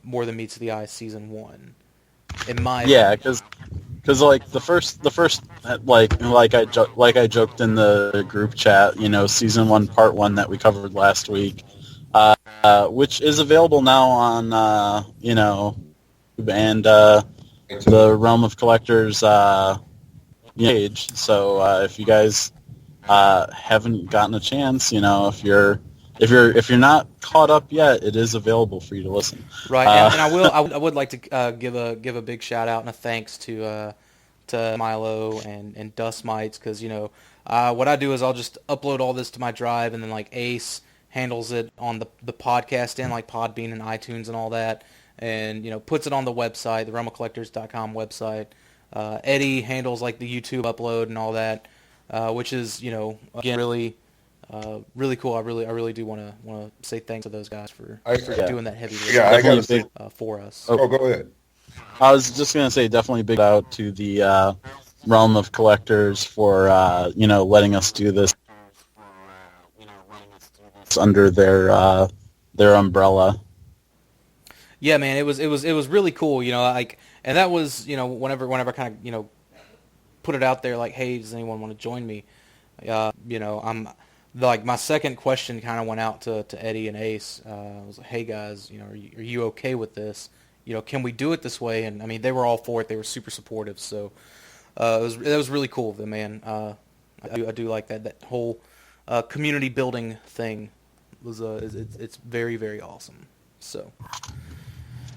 More Than Meets the Eye season 1, in my opinion. because the first I joked in the group chat, season 1 part 1 that we covered last week, which is available now on YouTube and the Realm of Collectors age. So if you guys haven't gotten a chance, if you're not caught up yet, it is available for you to listen. Right, and I would like to give a big shout out and a thanks to Milo and Dust Mites, because what I do is I'll just upload all this to my drive, and then like Ace handles it on the podcast end, like Podbean and iTunes and all that, and puts it on the website, the realmofcollectors.com website. Eddie handles like the YouTube upload and all that, which is again really cool. I really do want to say thanks to those guys for doing that heavy lifting I got to for us. Oh, go ahead. I was just going to say, definitely big out to the Realm of Collectors for letting us do this under their umbrella. Yeah, man, it was really cool. And that was whenever I kind of put it out there, like, hey, does anyone want to join me? I'm like, my second question kind of went out to Eddie and Ace. I was like, hey guys, are you okay with this? Can we do it this way? And I mean, they were all for it. They were super supportive. So it was really cool of them, man. I do like that whole community building thing was it's very, very awesome. So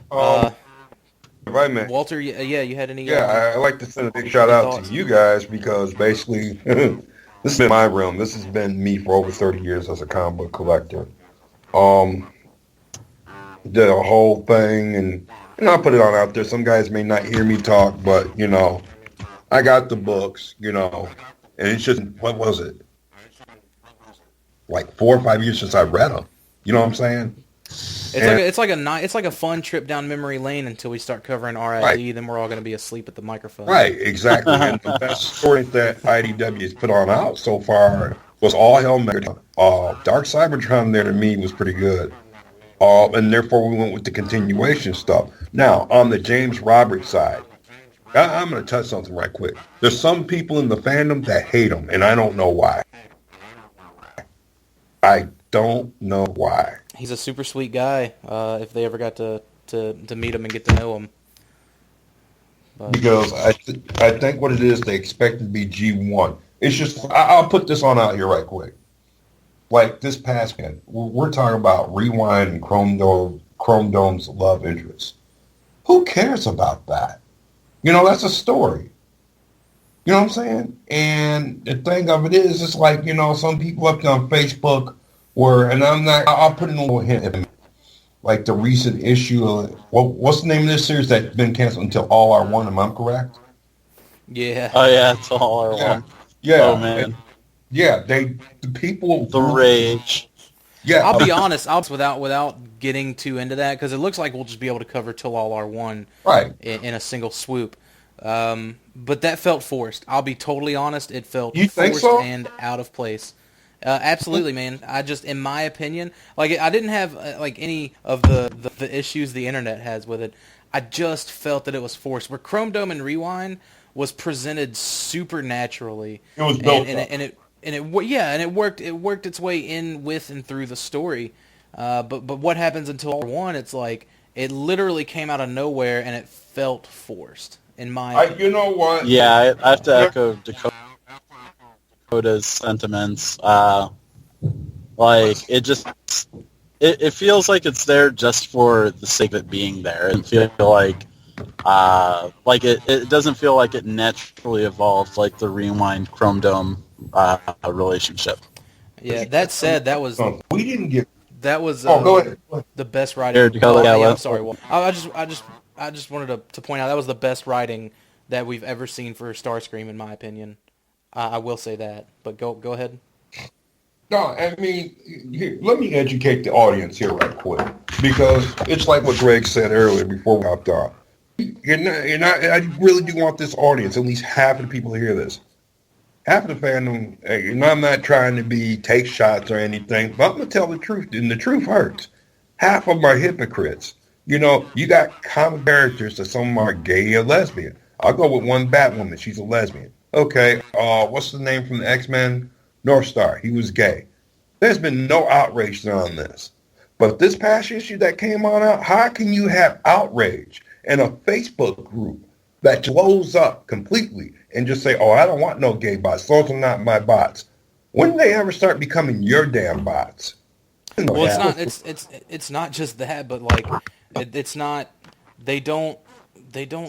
If I may, Walter, yeah, you had any? Yeah, I'd like to send a big shout out to you guys, because basically this has been my realm. This has been me for over 30 years as a comic book collector. Did a whole thing, and I put it on out there. Some guys may not hear me talk, but I got the books, and it's just, what was it? Like 4 or 5 years since I read them. You know what I'm saying? It's like a fun trip down memory lane until we start covering RID. Right. Then we're all going to be asleep at the microphone. Right, exactly. And the best story that IDW has put on out so far was All Hell Megatron. Dark Cybertron there to me was pretty good. And therefore we went with the continuation stuff. Now, on the James Roberts side, I'm going to touch something right quick. There's some people in the fandom that hate him, and I don't know why. I don't know why. He's a super sweet guy, if they ever got to meet him and get to know him. But. Because I think what it is, they expect to be G1. It's just, I'll put this on out here right quick. Like this past weekend, we're talking about Rewind and Chrome Dome's love interest. Who cares about that? That's a story. You know what I'm saying? And the thing of it is, it's like, some people up there on Facebook and I'll put in a little hint, like the recent issue of, what's the name of this series that's been canceled until All R1, am I correct? Yeah. Oh, yeah, it's All R1. Yeah. Oh, man. The people... The rage. Yeah. I'll be honest, without getting too into that, because it looks like we'll just be able to cover till All R1 right. in a single swoop. But that felt forced. I'll be totally honest, it felt forced and out of place. Absolutely, man. I just, in my opinion, like, I didn't have like any of the issues the internet has with it. I just felt that it was forced. Where Chrome Dome and Rewind was presented super naturally. It was built and it worked its way in with and through the story. But what happens until R1? It's like it literally came out of nowhere and it felt forced. In my opinion. You know what? Yeah, I have to echo Dakota's sentiments. Like it feels like it's there just for the sake of it being there, and feel like it doesn't feel like it naturally evolved like the Rewind Chrome Dome relationship. Yeah, that said, that was we didn't get that was go ahead. The best writing. I'm sorry. Well, I just wanted to point out that was the best writing that we've ever seen for Starscream, in my opinion. I will say that, but go ahead. No, I mean, here, let me educate the audience here right quick, because it's like what Greg said earlier before we hopped off. I really do want this audience, at least half of the people to hear this. Half of the fandom, and I'm not trying to take shots or anything, but I'm going to tell the truth, and the truth hurts. Half of them are hypocrites. You got comic characters that some of them are gay or lesbian. I'll go with one Batwoman. She's a lesbian. Okay, what's the name from the X-Men? Northstar. He was gay. There's been no outrage on this. But this past issue that came on out, how can you have outrage in a Facebook group that blows up completely and just say, oh, I don't want no gay bots. Those are not my bots. When do they ever start becoming your damn bots? Well, it's not just that, but like it's not. They don't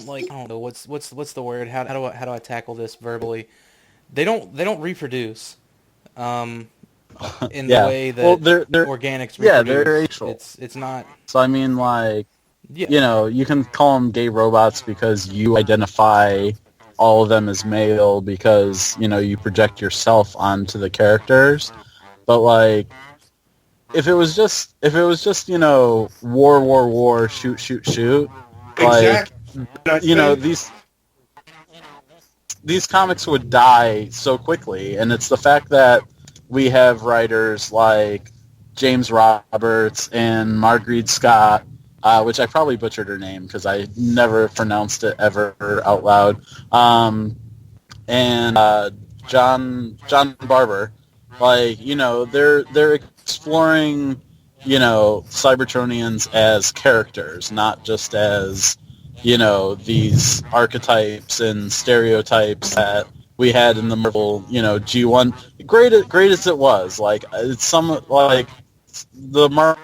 like, I don't know what's the word. How do I tackle this verbally? They don't reproduce in the way that they're organics reproduce. yeah, they're racial. It's not. So I mean, like, Yeah. you know, you can call them gay robots because you identify all of them as male because, you know, you project yourself onto the characters. But like, if it was just you know, war, shoot, like, Exactly. you know, these comics would die so quickly, and it's the fact that we have writers like James Roberts and Marguerite Scott, which I probably butchered her name because I never pronounced it ever out loud, and John Barber. Like, you know, they're exploring, you know, Cybertronians as characters, not just as, you know, these archetypes and stereotypes that we had in the Marvel, you know, G1. Great as it was, like, it's some, like, the Marvel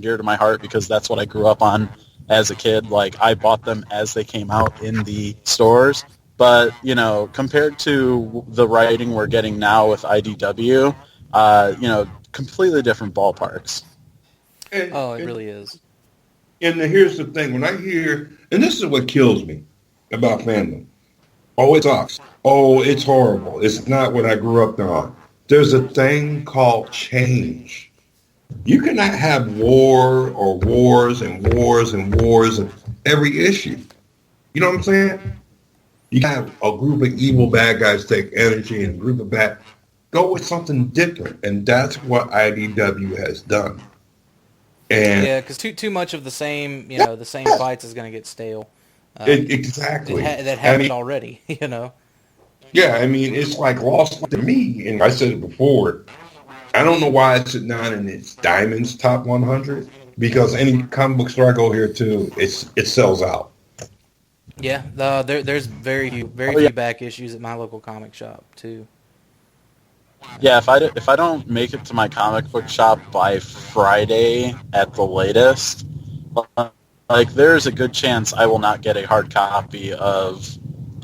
dear to my heart because that's what I grew up on as a kid. Like, I bought them as they came out in the stores. But, you know, compared to the writing we're getting now with IDW, you know, completely different ballparks. It really is. And here's the thing. When I hear, and this is what kills me about fandom. Oh, it sucks. Oh, it's horrible. It's not what I grew up on. There's a thing called change. You cannot have war or wars and wars and wars in every issue. You know what I'm saying? You have a group of evil bad guys take energy and a group of bad. Go with something different. And that's what IDW has done. And yeah, because too much of the same, you know, the same fights is going to get stale. Exactly. That happened already, you know. Yeah, I mean, it's like Lost to me, and I said it before, I don't know why it's at 9 and it's Diamond's top 100, because any comic book store I go here to, it sells out. Yeah, there's very few back issues at my local comic shop, too. Yeah, if I don't make it to my comic book shop by Friday at the latest, like, there's a good chance I will not get a hard copy of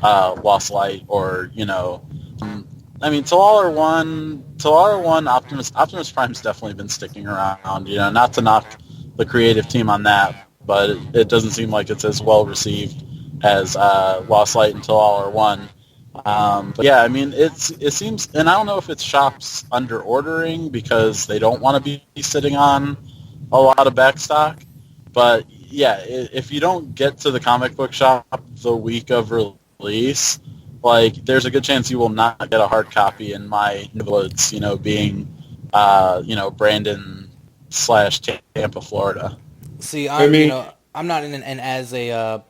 Lost Light or, you know, I mean, Till All Are One, Optimus Prime's definitely been sticking around. You know, not to knock the creative team on that, but it doesn't seem like it's as well received as Lost Light and Till All Are One. But yeah, I mean, it seems, and I don't know if it's shops under ordering because they don't want to be sitting on a lot of backstock. But yeah, if you don't get to the comic book shop the week of release, like, there's a good chance you will not get a hard copy in my neighborhoods, you know, being, you know, Brandon / Tampa, Florida. See, you know, I'm not in as a,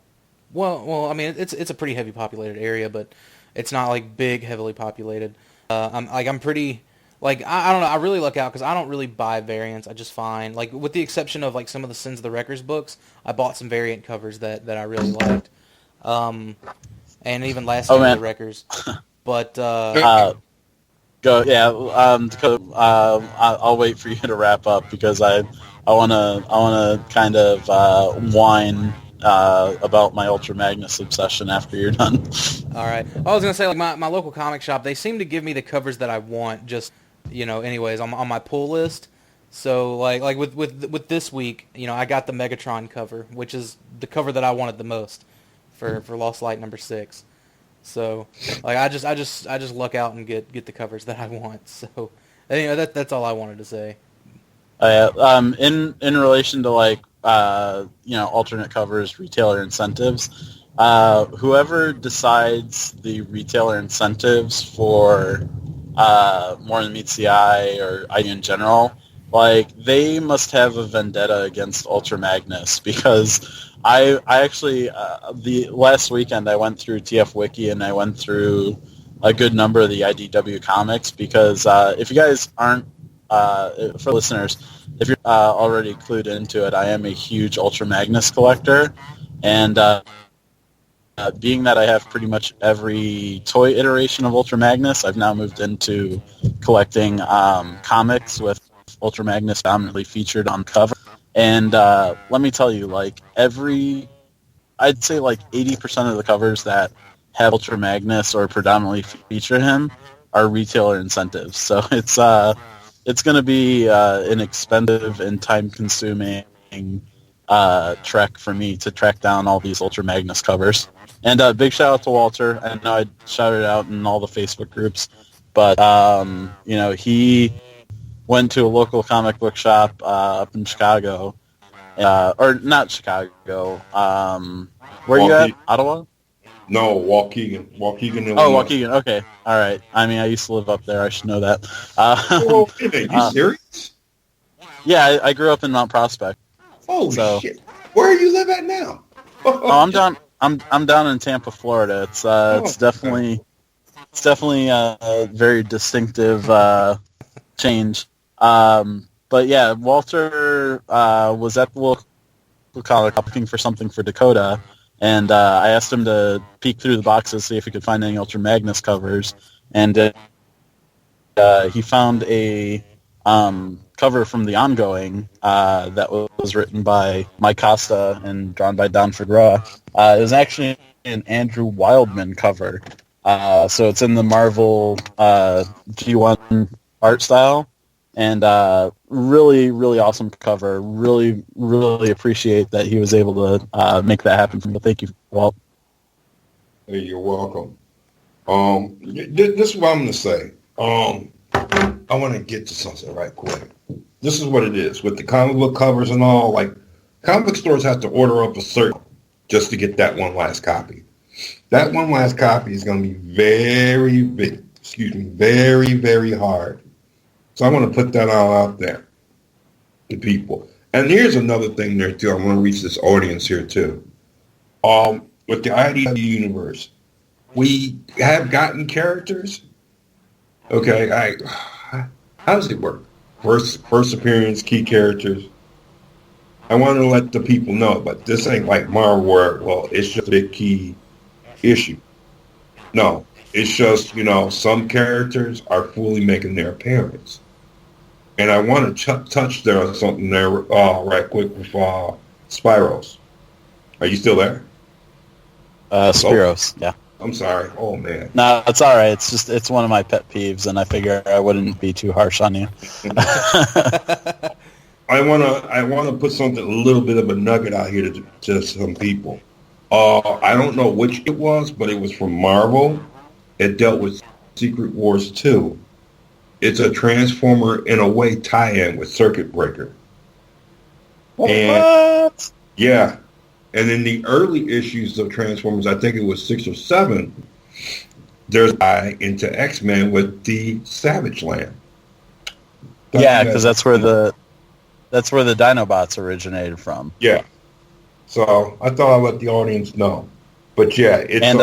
well, I mean, it's a pretty heavy populated area, but it's not like big, heavily populated. I'm pretty, like, I don't know, I really luck out because I don't really buy variants. I just find, like, with the exception of, like, some of the Sins of the Wreckers books, I bought some variant covers that I really liked. And even last year the Wreckers. But go, yeah. I'll wait for you to wrap up because I wanna kind of whine about my Ultra Magnus obsession after you're done. All right. I was gonna say, like, my local comic shop, they seem to give me the covers that I want. Just, you know, anyways, on my pull list. So like with this week, you know, I got the Megatron cover, which is the cover that I wanted the most for Lost Light number 6. So, like, I just luck out and get the covers that I want. So, anyway, that's all I wanted to say. In relation to, like, you know, alternate covers, retailer incentives, whoever decides the retailer incentives for More Than Meets the Eye or ID in general, like, they must have a vendetta against Ultra Magnus because I actually, the last weekend I went through TF Wiki and I went through a good number of the IDW comics because if you guys aren't, for listeners, if you're already clued into it, I am a huge Ultra Magnus collector, and being that I have pretty much every toy iteration of Ultra Magnus, I've now moved into collecting comics with Ultra Magnus dominantly featured on cover. And let me tell you, like I'd say like 80% of the covers that have Ultra Magnus or predominantly feature him are retailer incentives. So it's going to be an expensive and time-consuming trek for me to track down all these Ultra Magnus covers. And big shout out to Walter. I know I shouted out in all the Facebook groups, but he went to a local comic book shop up in Chicago, or not Chicago. Where are you at? Ottawa? No, Waukegan, Illinois. Oh, Waukegan. Okay, all right. I mean, I used to live up there. I should know that. Oh, you serious? Yeah, I grew up in Mount Prospect. Oh shit! Where do you live at now? I'm down. I'm down in Tampa, Florida. It's definitely a very distinctive change. But yeah, Walter was at the local comic looking for something for Dakota, and I asked him to peek through the boxes, see if he could find any Ultra Magnus covers, and he found a cover from the ongoing that was written by Mike Costa and drawn by Don Figueroa. It was actually an Andrew Wildman cover, so it's in the Marvel G1 art style. And really, really awesome cover. Really, really appreciate that he was able to make that happen for me. Thank you, Walt. Hey, you're welcome. This is what I'm going to say. I want to get to something right quick. This is what it is. With the comic book covers and all, like, comic stores have to order up a certain just to get that one last copy. That one last copy is going to be very, very, very hard. So I want to put that all out there to people. And here's another thing there, too. I want to reach this audience here, too. With the IDW universe, we have gotten characters. Okay, how does it work? First appearance, key characters. I want to let the people know, but this ain't like Marvel where, well, it's just a big key issue. No, it's just, some characters are fully making their appearance. And I want to touch there on something there right quick with Spyros. Are you still there? Spiros, yeah. I'm sorry. Oh, man. No, it's all right. It's one of my pet peeves, and I figure I wouldn't be too harsh on you. I want to put something, a little bit of a nugget out here to some people. I don't know which it was, but it was from Marvel. It dealt with Secret Wars 2. It's a Transformer, in a way, tie-in with Circuit Breaker. What? And, yeah. And in the early issues of Transformers, I think it was 6 or 7, there's a guy into X-Men with the Savage Land. Yeah, because that's where the Dinobots originated from. Yeah. So I thought I'd let the audience know. But yeah, it's... And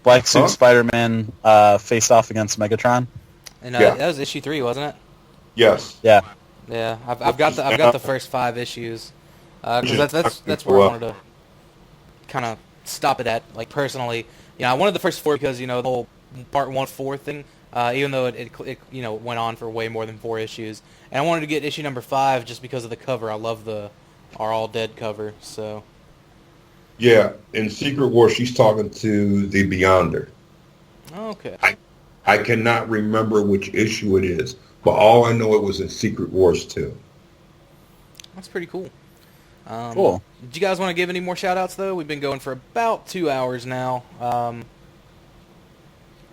Black Suit Spider-Man faced off against Megatron. And that was issue 3, wasn't it? Yes. Yeah. Yeah, I've got the first 5 issues. Because that's where I wanted to kind of stop it at, like, personally. I wanted the first 4 because, the whole part 1-4 thing, even though it went on for way more than 4 issues. And I wanted to get issue number 5 just because of the cover. I love the Are All Dead cover, so... Yeah, in Secret War, she's talking to the Beyonder. Oh, okay. I cannot remember which issue it is, but all I know it was in Secret Wars 2. That's pretty cool. Cool. Do you guys want to give any more shout-outs, though? We've been going for about 2 hours now. Thought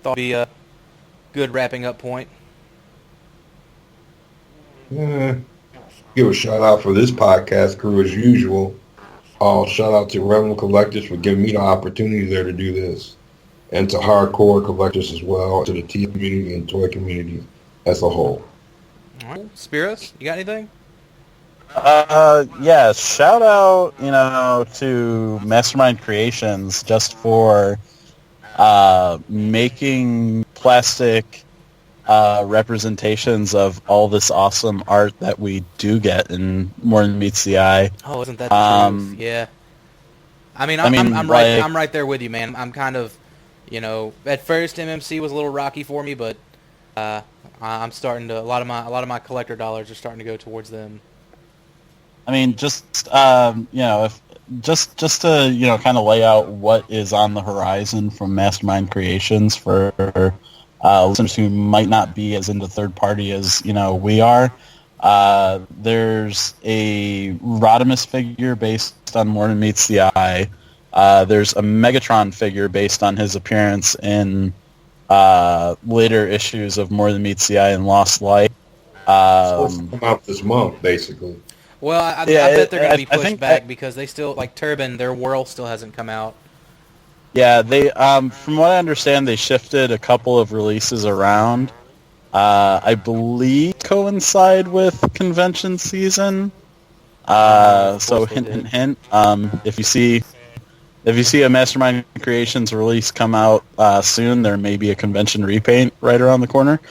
it'd be a good wrapping-up point. Yeah. Give a shout-out for this podcast crew, as usual. Shout-out to Realm Collectors for giving me the opportunity there to do this. And to hardcore collectors as well, to the tea community and toy community as a whole. All right. Spiros, you got anything? Yeah, shout out, to Mastermind Creations just for making plastic representations of all this awesome art that we do get in More Than Meets the Eye. Oh, isn't that the truth? Yeah. I mean, like, I'm right there with you, man. I'm kind of, at first MMC was a little rocky for me, but I'm starting to a lot of my collector dollars are starting to go towards them. I mean, just if just to kind of lay out what is on the horizon from Mastermind Creations for listeners who might not be as into third party as we are. There's a Rodimus figure based on More Than Meets the Eye. There's a Megatron figure based on his appearance in later issues of More Than Meets the Eye and Lost Light. Supposed to come out this month, basically. Well, I bet they're going to be pushed back because they still, like Turbine, their Whirl still hasn't come out. Yeah, they from what I understand, they shifted a couple of releases around. I believe coincide with convention season. So hint. If you see a Mastermind Creations release come out soon, there may be a convention repaint right around the corner.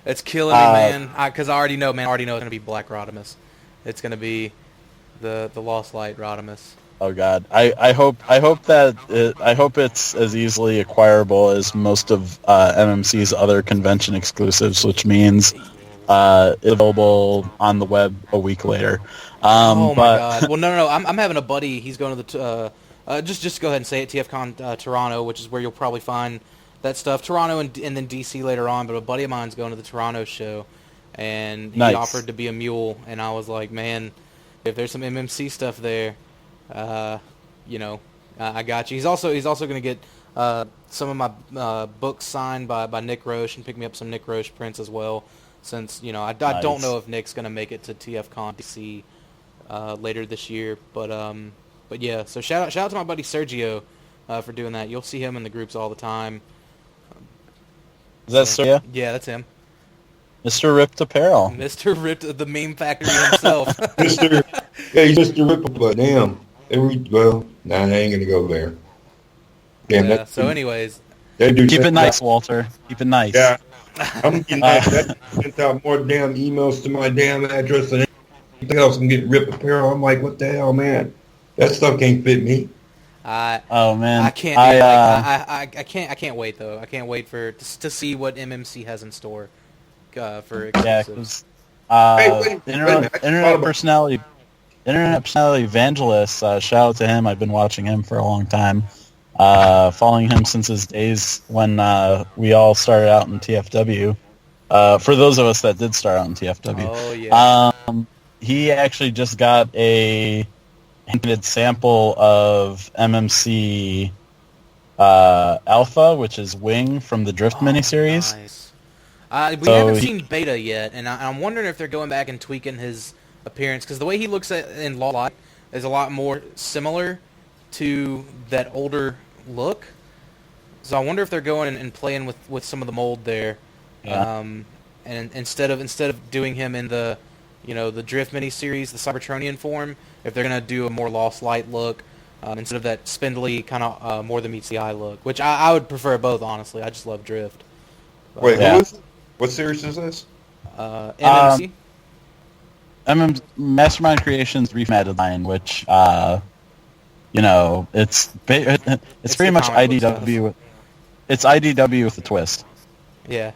It's killing me, man. Because I already know, it's going to be Black Rodimus. It's going to be the Lost Light Rodimus. Oh God, I hope it's as easily acquirable as most of MMC's other convention exclusives, which means available on the web a week later. Oh my God! Well, no. I'm having a buddy. He's going to the just go ahead and say it. TFCon Toronto, which is where you'll probably find that stuff. Toronto and then DC later on. But a buddy of mine's going to the Toronto show, and he offered to be a mule, and I was like, man, if there's some MMC stuff there. I got you. He's also going to get some of my books signed by Nick Roche and pick me up some Nick Roche prints as well. Since I don't know if Nick's going to make it to TFCon DC later this year, but yeah. So shout out to my buddy Sergio for doing that. You'll see him in the groups all the time. Is that Sergio? Yeah, that's him. Mr. Ripped Apparel. Mr. Ripped, the meme factory himself. He's Mr. Ripple, but damn. I ain't gonna go there. Damn, yeah. So, anyways, keep it nice, Walter. Keep it nice. Yeah, I'm getting that sent out more damn emails to my damn address than anything else. I'm getting Rip Apparel. I'm like, what the hell, man? That stuff can't fit me. Oh man, I can't. I can't wait though. I can't wait to see what MMC has in store for exclusives. Internet personality Evangelist, shout out to him. I've been watching him for a long time, following him since his days when we all started out in TFW. For those of us that did start out in TFW. Oh, yeah. He actually just got a handed sample of MMC Alpha, which is Wing from the Drift miniseries. Nice. We haven't seen Beta yet, and I'm wondering if they're going back and tweaking his appearance, because the way he looks in Lost Light is a lot more similar to that older look. So I wonder if they're going and playing with some of the mold there, and instead of doing him in the the Drift miniseries, the Cybertronian form, if they're gonna do a more Lost Light look instead of that spindly kind of More Than Meets the Eye look, which I would prefer both, honestly. I just love Drift. Wait, who is it? What series is this? MMC. Mastermind Creations Reformatted line, which it's pretty much IDW. It's IDW with a twist. Yeah.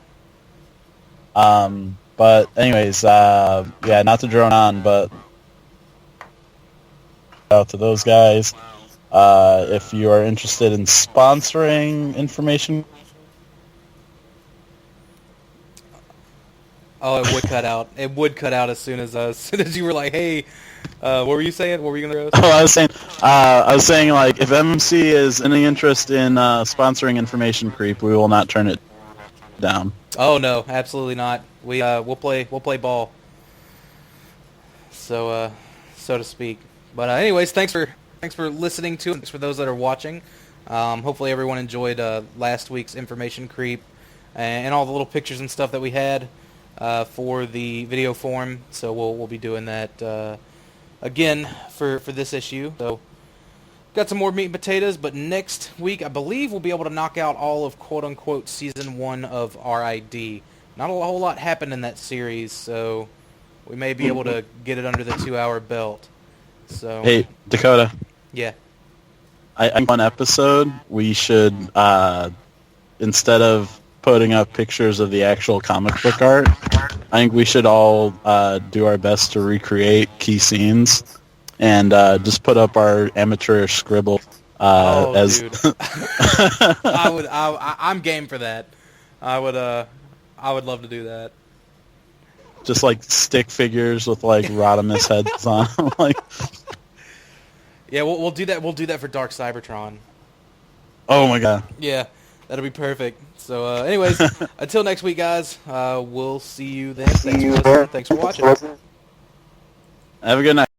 But anyways, not to drone on, but out to those guys. If you are interested in sponsoring information. Oh, it would cut out. It would cut out as soon as you were like, "Hey, what were you saying? What were you gonna roast?" Oh, I was saying like, if MMC is any interest in sponsoring information creep, we will not turn it down. Oh no, absolutely not. We'll play ball, so to speak. But anyways, thanks for listening to it. Thanks for those that are watching. Hopefully everyone enjoyed last week's information creep and all the little pictures and stuff that we had. For the video form, so we'll be doing that again for this issue. So got some more meat and potatoes, but next week I believe we'll be able to knock out all of quote unquote season 1 of RID. Not a whole lot happened in that series, so we may be able to get it under the 2-hour belt. So hey, Dakota. Yeah. I think one episode we should, instead of putting up pictures of the actual comic book art, I think we should all do our best to recreate key scenes and just put up our amateurish scribble as dude. I'm game for that. I would love to do that. just like stick figures with like Rodimus heads on them. Like, Yeah, we'll do that. We'll do that for Dark Cybertron. oh my god. Yeah, that'll be perfect. So, anyways, until next week, guys. We'll see you then. Thanks for listening. Thanks for watching. Have a good night.